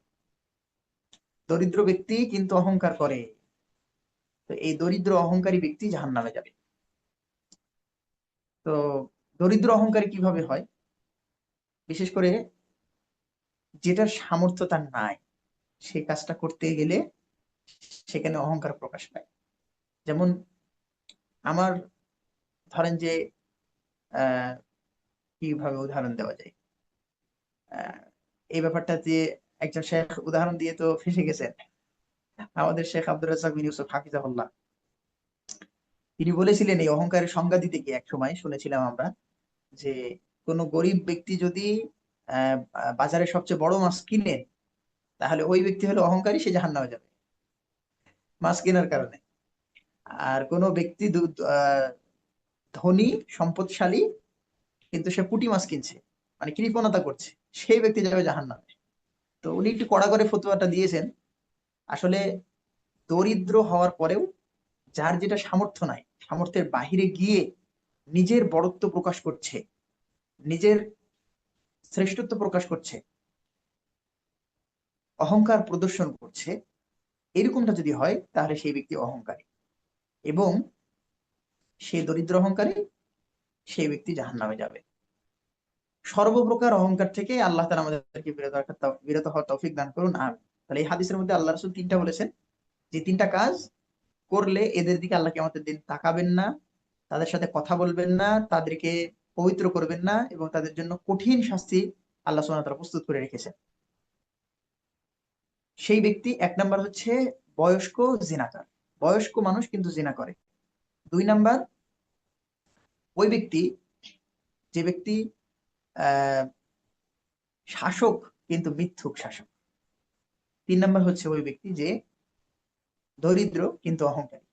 দরিদ্র ব্যক্তি কিন্তু অহংকার করে। তো এই দরিদ্র অহংকারী ব্যক্তি জাহান্নামে যাবে। তো দরিদ্র অহংকারী কিভাবে হয়? বিশেষ করে যেটার সামর্থ্য তার নাই, সেই কাজটা করতে গেলে সেখানে অহংকার প্রকাশ পায়। যেমন আমার, ধরেন যে আহ কিভাবে উদাহরণ দেওয়া যায়, আহ এই ব্যাপারটা দিয়ে একজন শেখ উদাহরণ দিয়ে তো ফেসে গেছেন, আমাদের শেখ আব্দুর রাজ্জাক বিন ইউসুফ হাফিজাহুল্লাহ। তিনি বলেছিলেন এই অহংকারের সংজ্ঞা দিতে গিয়ে, এক সময় শুনেছিলাম আমরা, যে কোনো গরিব ব্যক্তি যদি আহ বাজারে সবচেয়ে বড় মাছ কিনে, তাহলে ওই ব্যক্তি হলো অহংকারী, সে জাহান্নামে যাবে মাছ কেনার কারণে। আর কোনো ব্যক্তি ধনী সম্পদশালী, কিন্তু সে পুঁটি মাছ কিনছে, মানে কৃপণতা করছে, সেই ব্যক্তি যাবে জাহান্নামে। তো উনি একটু কড়া করে ফতোয়াটা দিয়েছেন। আসলে দরিদ্র হওয়ার পরেও যার যেটা সামর্থ্য নাই, সামর্থ্যের বাহিরে গিয়ে নিজের বড়ত্ব প্রকাশ করছে, নিজের শ্রেষ্ঠত্ব প্রকাশ করছে, অহংকার প্রদর্শন করছে, এরকমটা যদি হয় তাহলে সেই ব্যক্তি অহংকারী, এবং সে দরিদ্র অহংকারী, সেই ব্যক্তি জাহান্নামে যাবে। সর্বপ্রকার অহংকার থেকে আল্লাহ তাআলা আমাদেরকে বিরত হওয়ার তৌফিক দান করুন। আর তাহলে এই হাদিসের মধ্যে আল্লাহ রাসূল 3টা বলেছেন, যে 3টা কাজ করলে এদের দিকে আল্লাহ কিয়ামতের দিন তাকাবেন না, তাদের সাথে কথা বলবেন না, তাদেরকে পবিত্র করবেন না, এবং তাদের জন্য কঠিন শাস্তি আল্লাহ সুবহানাহু ওয়া তাআলা প্রস্তুত করে রেখেছেন। সেই ব্যক্তি 1 নাম্বার হচ্ছে বয়স্ক জিনাকার, বয়স্ক মানুষ কিন্তু জিনা করে। 2 নাম্বার ওই ব্যক্তি, যে ব্যক্তি আহ শাসক কিন্তু মিথ্যুক শাসক। 3 নাম্বার হচ্ছে ওই ব্যক্তি যে দরিদ্র কিন্তু অহংকারী।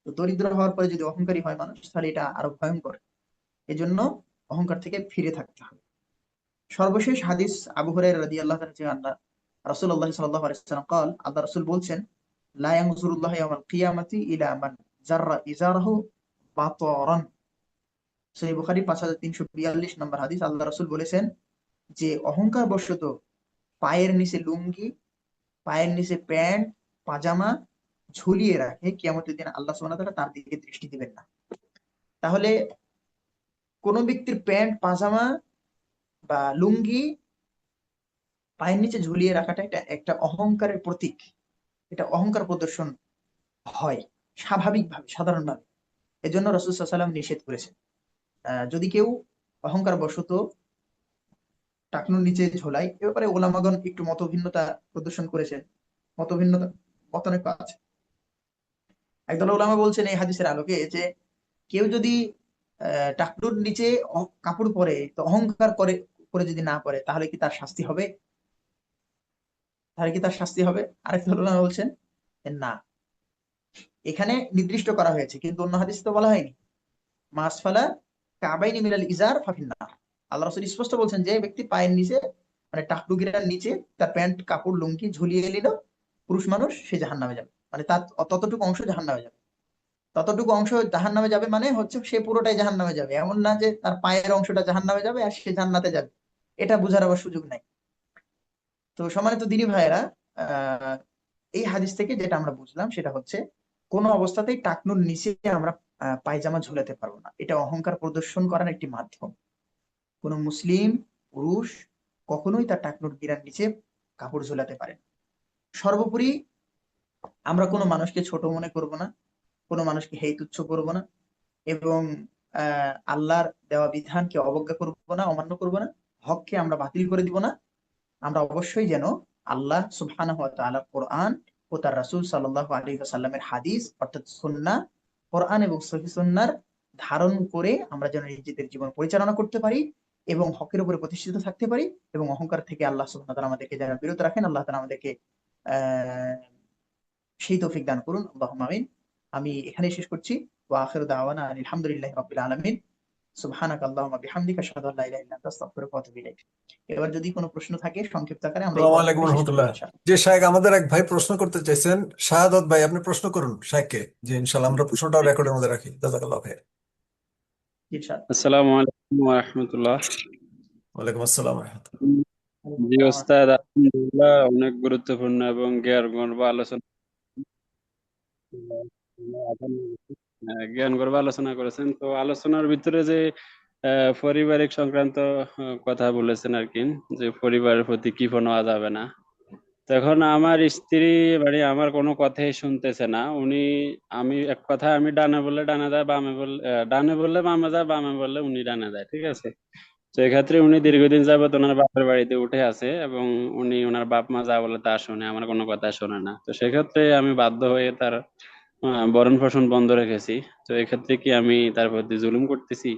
তো দরিদ্র হওয়ার পরে যদি অহংকারী হয় মানুষ, তাহলে এটা আরো ভয়ঙ্কর। এজন্য অহংকার থেকে ফিরে থাকতে হবে। সর্বশেষ হাদিস, আবু হুরায়রা রাদিয়াল্লাহু তাআলা রাসূলুল্লাহ সাল্লাল্লাহু আলাইহি ওয়াসাল্লাম قال, আল্লাহ রাসূল বলছেন, লা ইয়ানজুরুল্লাহু ইয়াওমাল কিয়ামাতি ইলা মান জাররা ইজারাহু বাতারান। সহিহ বুখারী 5342 নম্বর হাদিস। আল্লাহ রাসূল বলেছেন যে অহংকার বশত পায়ের নিচে লুঙ্গি, পায়ের নিচে প্যান্ট, পাজামা ঝুলিয়ে রাখে, কিয়ামতের দিন আল্লাহ সুবহানাহু ওয়া তাআলা তার দিকে দৃষ্টি দিবেন না। তাহলে কোন ব্যক্তির প্যান্ট, পাজামা বা লুঙ্গি পায়ের নিচে ঝুলিয়ে রাখাটা এটা একটা অহংকারের প্রতীক, এটা অহংকার প্রদর্শন হয় স্বাভাবিকভাবে, সাধারণভাবে। এজন্য রাসূল সাল্লাল্লাহু আলাইহি ওয়াসাল্লাম নিষেধ করেছেন। যদি কেউ অহংকার বশত টাকনুর নিচে ঝোলায়, এ ব্যাপারে ওলামাগণ একটু মতভিন্নতা প্রদর্শন করেছেন, মতভিন্নতা মতানৈক্য আছে। একদল ওলামা বলছেন এই হাদিসের আলোকে যে কেউ যদি টাকনুর নিচে কাপড় পরে, তো অহংকার করে করে যদি না পরে, তাহলে কি তার শাস্তি হবে? তাহলে কি তার শাস্তি হবে? আরেক দল ওলামা বলছেন না, এখানে নির্দিষ্ট করা হয়েছে, কিন্তু অন্য হাদিসে তো বলা হয়নি। মাসফালা কাবাইনি মিনাল ইজার ফাফিন্নার। আল্লাহ রাসূল স্পষ্ট বলছেন যে ব্যক্তি পায়ের নিচে, মানে টাকটুকিরার নিচে তার প্যান্ট, কাপড়, লুঙ্গি ঝুলিয়ে নিল, পুরুষ মানুষ, সে জাহান্নামে যাবে। মানে তার ততটুকু অংশ জাহান্নামে যাবে। ততটুকু অংশ জাহান্নামে যাবে মানে হচ্ছে সে পুরোটাই জাহান্নামে যাবে, এমন না যে তার পায়ের অংশটা জাহান্নামে যাবে আর সে জান্নাতে যাবে। এটা বোঝার আবার সুযোগ নাই। তো সম্মানিত দিনী ভাইয়েরা, আহ এই হাদিস থেকে যেটা আমরা বুঝলাম সেটা হচ্ছে কোনো অবস্থাতেই টাকনুর নিচে আমরা পায়জামা ঝুলাতে পারবো না। এটা অহংকার প্রদর্শন করার একটি মাধ্যম। কোনো মুসলিম পুরুষ কখনোই তার টাকনুর গিরার নিচে কাপড় ঝুলাতে পারে না। সর্বোপরি আমরা কোনো মানুষকে ছোট মনে করব না, কোনো মানুষকে হেয় তুচ্ছ করব না, এবং আল্লাহর দেওয়া বিধানকে অবজ্ঞা করব না, অমান্য করব না, হককে আমরা বাতিল করে দিব না। আমরা অবশ্যই যেন আল্লাহ সুবহানাহু ওয়া তাআলার কোরআন ও তার রাসূল সাল্লাল্লাহু আলাইহি ওয়াসাল্লামের হাদিস অর্থাৎ সুন্নাহ, কোরআন এবং সহিহ সুন্নাহর ধারণ করে আমরা যেন নিজেদের জীবন পরিচালনা করতে পারি এবং হকের উপরে প্রতিষ্ঠিত থাকতে পারি, এবং অহংকার থেকে আল্লাহ সুবহানাহু ওয়া তাআলা আমাদেরকে যারা বিরত রাখেন, আল্লাহ তাআলা আমাদেরকে আহ সেই তৌফিক দান করুন, আল্লাহুম্মা আমিন। আমি এখানেই শেষ করছি। ওয়া আখিরু দাওয়ানা আনিল হামদুলিল্লাহি রাব্বিল আলামিন। সুবহানাকা আল্লাহুম্মা বিহামদিকা আশহাদু আল্লা ইলাহা ইল্লা আনতা আস্তাগফিরুকা ওয়া আতুবু ইলাইক। এবার যদি কোনো প্রশ্ন থাকে সংক্ষিপ্ত আকারে আমরা এই আসসালামু আলাইকুম পর্বটি শেষ করবো রহমতুল্লাহ। ইনশাআল্লাহ। যে শায়েখ, আমাদের এক ভাই প্রশ্ন করতে চাইছেন, শাহাদত ভাই, আপনি প্রশ্ন করুন শায়েখকে, যে ইনশাল্লাহ আমরা প্রশ্নটাও রেকর্ডের মধ্যে রাখি। জাযাকাল্লাহ খাইর। ইনশাআল্লাহ। আসসালামু আলাইকুম ওয়া রাহমাতুল্লাহ। ওয়ালাইকুম আসসালাম ওয়া রাহমাতুল্লাহ। ওয়ালাইকুম জি আসসালাম। ওস্তাদ, আলহামদুলিল্লাহ অনেক গুরুত্বপূর্ণ এবং জ্ঞানগর্ভ আলোচনা জ্ঞানগর্ভ আলোচনা করেছেন। তো আলোচনার ভিতরে যে পারিবারিক সংক্রান্ত কথা বলেছেন আর কি, যে পরিবারের প্রতি কৃপণ হওয়া যাবে না। তো এখন আমার স্ত্রী মানে আমার কোনো কথাই শুনতেছে না। আমি এক কথা, আমি ডানে বললে ডানে যায়, বামে বললে ডানে বললে বামে যায়, বামে বললে উনি ডানে যায়, ঠিক আছে। তো এক্ষেত্রে উনি দীর্ঘদিন যাবত ওনার বাপের বাড়িতে উঠে আছে এবং উনি ওনার বাপ মা যা বলে তা শোনে, আমার কোনো কথা শোনে না। তো সেক্ষেত্রে আমি বাধ্য হয়ে তার ভরণ পোষণ বন্ধ রেখেছি। তো এক্ষেত্রে কি আমি তার প্রতি জুলুম করতেছি?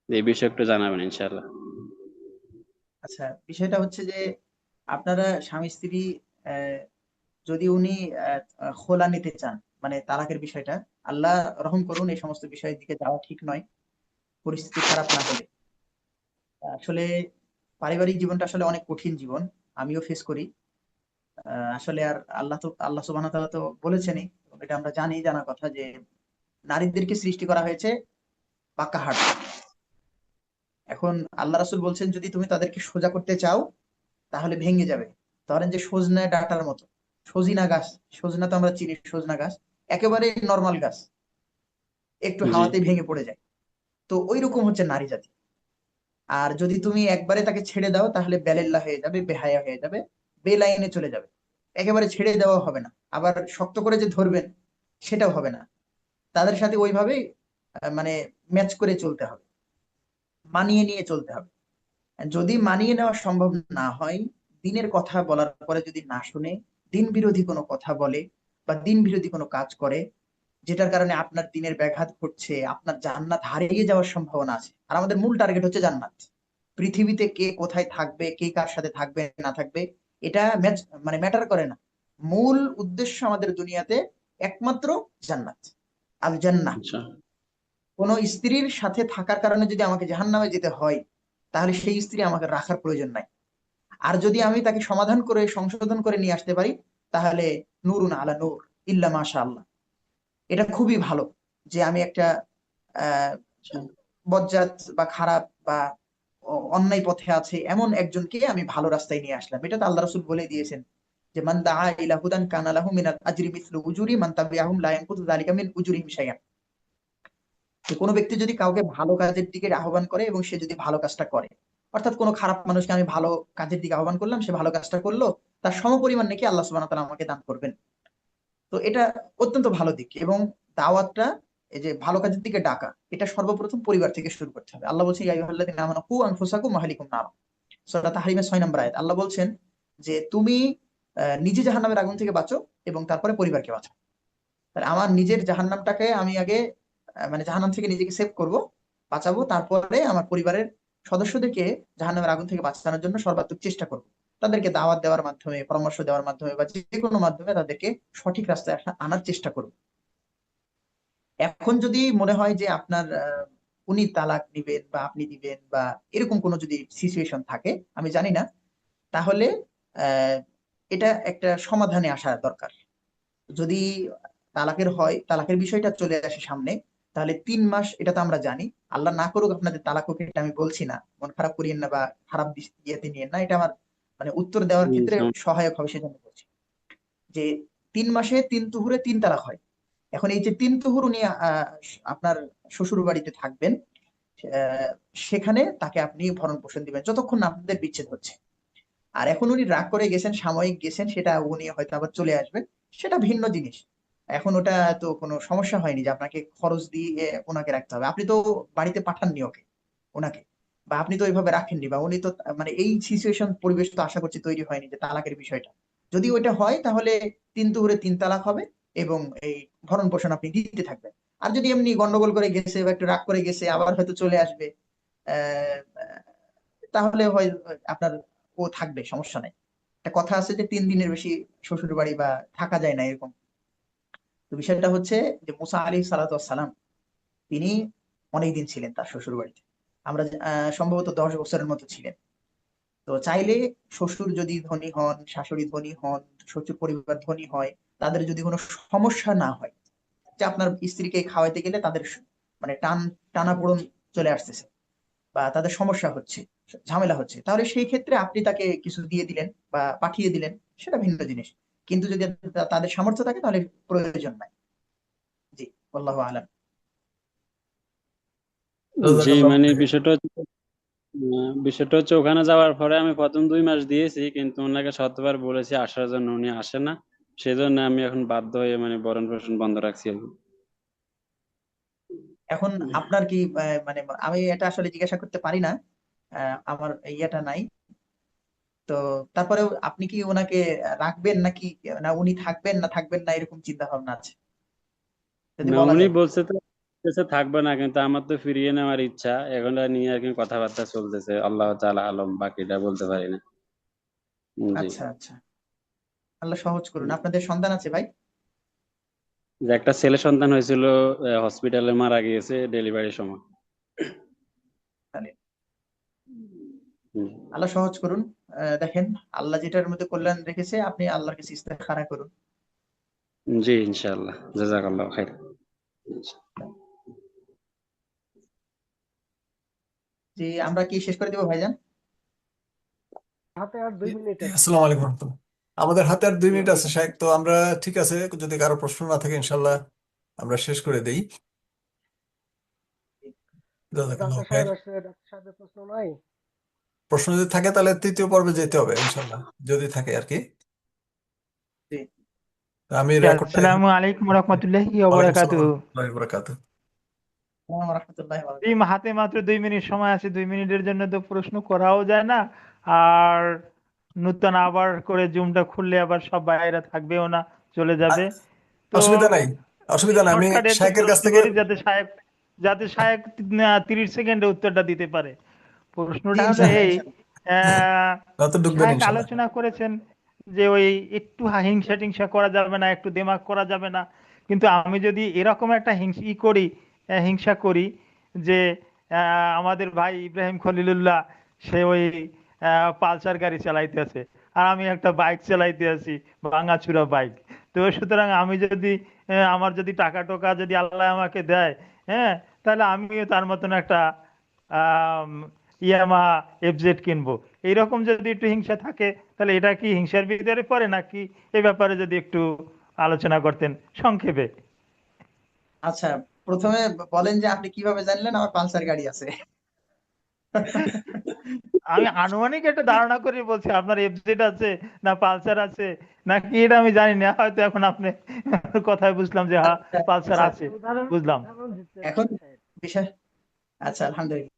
এই বিষয়ে একটু জানাবেন ইনশাআল্লাহ। আচ্ছা, বিষয়টা হচ্ছে যে আপনারা স্বামী স্ত্রী, আহ, যদি উনি খোলা নিতে চান, মানে তালাকের বিষয়টা, আল্লাহ রহম করুন, এই সমস্ত বিষয়ের দিকে যাওয়া ঠিক নয় পরিস্থিতি খারাপ না হলে। আসলে পারিবারিক জীবনটা আসলে অনেক কঠিন জীবন, আমিও ফেস করি। আসলে আর আল্লাহ সুবহানাহু ওয়া তাআলা তো বলেছেনই, এবং এটা আমরা জানি, জানা কথা, যে নারীদেরকে সৃষ্টি করা হয়েছে বাঁকা হাড়। এখন আল্লাহ রাসূল বলছেন, যদি তুমি তাদেরকে সোজা করতে চাও তাহলে ভেঙে যাবে। ধরেন যে সজনে ডাঁটার মতো, সজিনা গাছ, সজনা তো আমরা চিনি, সজনা গাছ একেবারে নর্মাল গাছ, একটু জি। হাওয়াতেই ভেঙে পড়ে যায়। তো ওই রকম হচ্ছে নারী জাতি। আর যদি তুমি একবারে তাকে ছেড়ে দাও তাহলে বেলেল্লা হয়ে যাবে, বেহায়া হয়ে যাবে, বেলাইনে চলে যাবে। একেবারে ছেড়ে দেওয়া হবে না, আবার শক্ত করে যে ধরবেন সেটাও হবে না। তাদের সাথে ওইভাবেই মানে ম্যাচ করে চলতে হবে, মানিয়ে নিয়ে চলতে হবে। যদি মানিয়ে নেওয়া সম্ভব না হয়, দিনের কথা বলার পরে যদি না শুনে, দিন বিরোধী কোনো কথা বলে বা দিন বিরোধী কোনো কাজ করে, যেটার কারণে আপনার দিনের ব্যাঘাত ঘটছে, আপনার জান্নাত হারিয়ে যাওয়ার সম্ভাবনা আছে। আর আমাদের মূল টার্গেট হচ্ছে জান্নাত। পৃথিবীতে কে কোথায় থাকবে, কে কার সাথে থাকবে না থাকবে, এটা মানে ম্যাটার করে না। মূল উদ্দেশ্য আমাদের দুনিয়াতে একমাত্র জান্নাত, আল জান্নাহ। আচ্ছা। কোন স্ত্রীর সাথে থাকার কারণে যদি আমাকে জাহান্নামে যেতে হয়, তাহলে সেই স্ত্রী আমাকে রাখার প্রয়োজন নাই। আর যদি আমি তাকে সমাধান করে সংশোধন করে নিয়ে আসতে পারি, তাহলে নূরুন আলা নূর, ইল্লা মাশা আল্লাহ। এটা খুবই ভালো যে আমি একটা আহ আচ্ছা। বজ্জাত বা খারাপ বা অন্যায় পথে আছে এমন একজনকে আমি ভালো রাস্তায় নিয়ে আসলাম। এটা তো আল্লাহ রাসূল বলে দিয়েছেন, যে মান দাআ ইলা হুদান কানা লাহু মিনাল আজরি মিসলু উজুরি মান তাবিআহুম লা ইয়ানকুতু যালিকা মিন উজুরিহিম শাইআন। যে কোনো ব্যক্তি যদি কাউকে ভালো কাজের দিকে আহ্বান করে এবং সে যদি ভালো কাজটা করে, অর্থাৎ কোনো খারাপ মানুষকে আমি ভালো কাজের দিকে আহ্বান করলাম, সে ভালো কাজটা করলো, তার সমপরিমাণ নাকি আল্লাহ সুবহানাহু ওয়া তাআলা আমাকে দান করবেন। তো এটা অত্যন্ত ভালো দিক। এবং দাওয়াতটা, এই যে ভালো কাজের দিকে ডাকা, এটা সর্বপ্রথম পরিবার থেকে শুরু করতে হবে। আল্লাহ বলছেন, ইয়া আইয়ুহাল্লাযীনা আমানু কু আনফুসাকুম ওয়া আহলিকুম নার। সূরা তাহরিমের 6 নম্বর আয়াত। আল্লাহ বলছেন যে তুমি নিজে জাহান্নামের আগুন থেকে বাঁচো এবং তারপরে পরিবারকে বাঁচাও। তাহলে আমার নিজের জাহান্নামটাকে আমি আগে মানে জাহান্নাম থেকে নিজেকে সেভ করব, বাঁচাবো, তারপরে আমার পরিবারের সদস্যদেরকে জাহান্নামের আগুন থেকে বাঁচানোর জন্য সর্বাত্মক চেষ্টা করব। তাদেরকে দাওয়াত দেওয়ার মাধ্যমে, পরামর্শ দেওয়ার মাধ্যমে বা যে কোনো মাধ্যমে তাদেরকে সঠিক রাস্তায় আনার চেষ্টা করব। এখন যদি মনে হয় যে আপনার উনি তালাক নিবেন বা আপনি দিবেন বা এরকম কোনো যদি সিচুয়েশন থাকে, আমি জানি না, তাহলে আহ এটা একটা সমাধানে আসা দরকার। যদি তালাকের হয়, তালাকের বিষয়টা চলে আসে সামনে, তাহলে 3 মাস, এটা তো আমরা জানি। আল্লাহ না করুক আপনাদের তালাক হোক, এটা আমি বলছি না, মন খারাপ করিয়েন না বা খারাপ ইয়েতে নিয়েন না, এটা আমার মানে উত্তর দেওয়ার ক্ষেত্রে সমস্যা সহায়ক হবে, সেজন্য বলছি যে 3 মাসে 3 তুহুরে 3 তালাক হয়। এখন এই যে 3 তুহুর উনি আপনার শ্বশুর বাড়িতে থাকবেন, আহ, সেখানে তাকে আপনি ভরণ পোষণ দিবেন যতক্ষণ না আপনাদের বিচ্ছেদ হচ্ছে। আর এখন উনি রাগ করে গেছেন, সাময়িক গেছেন, সেটা উনি হয়তো আবার চলে আসবেন, সেটা ভিন্ন জিনিস। এখন ওটা তো কোনো সমস্যা হয়নি যে আপনাকে খরচ দিয়ে ওনাকে রাখতে হবে, আপনি তো বাড়িতে পাঠাননি ওনাকে, বা আপনি তো ওইভাবে রাখেননি, বা উনি তো মানে এই সিচুয়েশন পরিবেশ তো আশা করছি তৈরি হয়নি যে তালাকের বিষয়টা। যদি ওইটা হয় তাহলে 3 তুহুরে 3 তালাক হবে, এবং এই ভরণ পোষণ আপনি দিতে থাকবেন। আর যদি এমনি গন্ডগোল করে গেছে বা একটু রাগ করে গেছে, আবার হয়তো চলে আসবে, আহ তাহলে হয় আপনার ও থাকবে, সমস্যা নাই। একটা কথা আছে যে 3 দিনের বেশি শ্বশুর বাড়ি বা থাকা যায় না, এরকম। তো বিষয়টা হচ্ছে যে মুসা আলী সালাম তিনি অনেকদিন ছিলেন তার শ্বশুর বাড়িতে। আমরা সম্ভবত 10 বছরের মতো ছিলেন। তো চাইলে শ্বশুর যদি ধনী হন, শাশুড়ি ধনী হন, শ্বশুর পরিবার ধনী হয়, তাদের যদি কোনো সমস্যা না হয়, যে আপনার স্ত্রীকে খাওয়াইতে গেলে তাদের মানে টানাপোড়েন চলে আসতেছে, বা তাদের সমস্যা হচ্ছে, ঝামেলা হচ্ছে, তাহলে সেই ক্ষেত্রে আপনি তাকে কিছু দিয়ে দিলেন বা পাঠিয়ে দিলেন, সেটা ভিন্ন জিনিস। কিন্তু যদি তাদের সামর্থ্য থাকে তাহলে প্রয়োজন নাই। জি, আল্লাহু আলাম। জি, জাযাকাল্লাহ মানে খাইর। বিষয়টা হচ্ছে ওখানে যাওয়ার পরে আমি প্রথম 2 মাস দিয়েছি, কিন্তু ওনাকে শতবার বলেছি আসার জন্য, উনি আসে না। সেজন্য আমি এখন বাধ্য হয়ে মানে ভরণ পোষণ বন্ধ রাখছি আর কি। এখন আপনার কি মানে আমি এটা আসলে জিজ্ঞাসা করতে পারি না, আমার ইয়েটা নাই। তো তারপরে আপনি কি ওনাকে রাখবেন নাকি, না উনি থাকবেন না থাকবেন না, এরকম চিন্তা ভাবনা আছে, যদি না, বলা উনি যায়? বলছে তো বলতেছে থাকবে না, কিন্তু আমার তো ফিরিয়ে নেওয়ার ইচ্ছা। এখন আর নিয়ে আর কি কথাবার্তা চলতেছে, আল্লাহ তাআলা আলম, বাকিটা বলতে পারি না। জি। আচ্ছা আচ্ছা, আল্লাহ সহজ করুন। আপনাদের সন্তান আছে ভাই? যে একটা ছেলে সন্তান হয়েছিল, হসপিটালে মারা গিয়েছে ডেলিভারির সময়। তাহলে হুম। আল্লাহ সহজ করুন। দেখেন, আল্লাহ যেটার মধ্যে কল্যাণ রেখেছে, আপনি আল্লাহর কাছে ইস্তেখারা করুন। জি, ইনশাআল্লাহ, জাযাকাল্লাহ খাইর। যে আমরা কি শেষ করে দিব ভাইজান? হাতে আর 2 মিনিট আছে। আসসালামু আলাইকুম রহমতুল্লাহ। আমাদের হাতে আর 2 মিনিট জি, আছে শাহেখ, তো আমরা ঠিক আছে, যদি কারো প্রশ্ন না থাকে ইনশাল্লাহ আমরা শেষ করে দেই। জি, জাযাকাল্লাহ ডাক্তার খাইর। সাহেব আসছে, ডাক্তার সাহেবের প্রশ্ন নাই? প্রশ্ন যদি থাকে তাহলে তৃতীয় পর্বে যেতে হবে ইনশাল্লাহ, যদি থাকে আর কি। জি। আমি রেকর্ডটা এখন। আসসালামু আলাইকুম রহমতুল্লাহি ওয়ালাইকুম আসসালাম ওবারাকাতুহু। ওয়া বারাকাতুহু। আসসালামু রহমতুল্লাহি ওয়া এই বারাকাতুহু। হাতে মাত্র 2 মিনিট সময় আছে, 2 মিনিটের জন্য তো প্রশ্ন করাও যায় না। আর নতুন আবার করে জুমটা খুললে আবার সব বাইরে থাকবেও না, চলে আ- যাবে। তো অসুবিধা নাই, অসুবিধা নাই, আমি শর্টকাটে একটু শাহেখের কাছ প্রশ্ন থেকে। করি যাতে সাহেব 30 সেকেন্ডে উত্তরটা দিতে পারে। জি, প্রশ্নটা হলো ইনশাআল্লাহ এই, ইনশাআল্লাহ। আহ, না তো ঢুকবেন সাহেব ইনশাল্লাহ। আলোচনা করেছেন যে ওই একটু হিংসা টিংসা করা যাবে না, একটু দেমাগ করা যাবে না। কিন্তু আমি যদি এরকম একটা হিংসা করি যে আমাদের ভাই ইব্রাহিম খলিলুল্লাহ সে ওই পালসার গাড়ি চালাইতে আছে, আর আমি একটা বাইক চালাইতে আছি, ভাঙাচুরা বাইক। তো সুতরাং আমি যদি আমার যদি টাকা টোকা যদি আল্লাহ আমাকে দেয়, হ্যাঁ, তাহলে আমিও তার মতন একটা আম, ইয়ামাহা এফজেড কিনবো। এইরকম যদি একটু হিংসা থাকে, তাহলে এটা কি হিংসার ভিতরে পড়ে নাকি? এই ব্যাপারে যদি একটু আলোচনা করতেন সংক্ষেপে। আচ্ছা, প্রথমে বলেন যে আপনি কিভাবে জানলেন আমার পালসার গাড়ি আছে? আমি আনুমানিক একটা ধারণা করে বলছি, আপনার এফজেড আছে না পালসার আছে নাকি এটা আমি জানি না, হয়তো এখন আপনি কথায় বুঝলাম যে হ্যাঁ আচ্ছা পালসার আচ্ছা, আছে, উদাহরণ বুঝলাম। উদাহরণ দিচ্ছে এখন ডাক্তার সাহেব। বিষয়, আচ্ছা আলহামদুলিল্লাহ।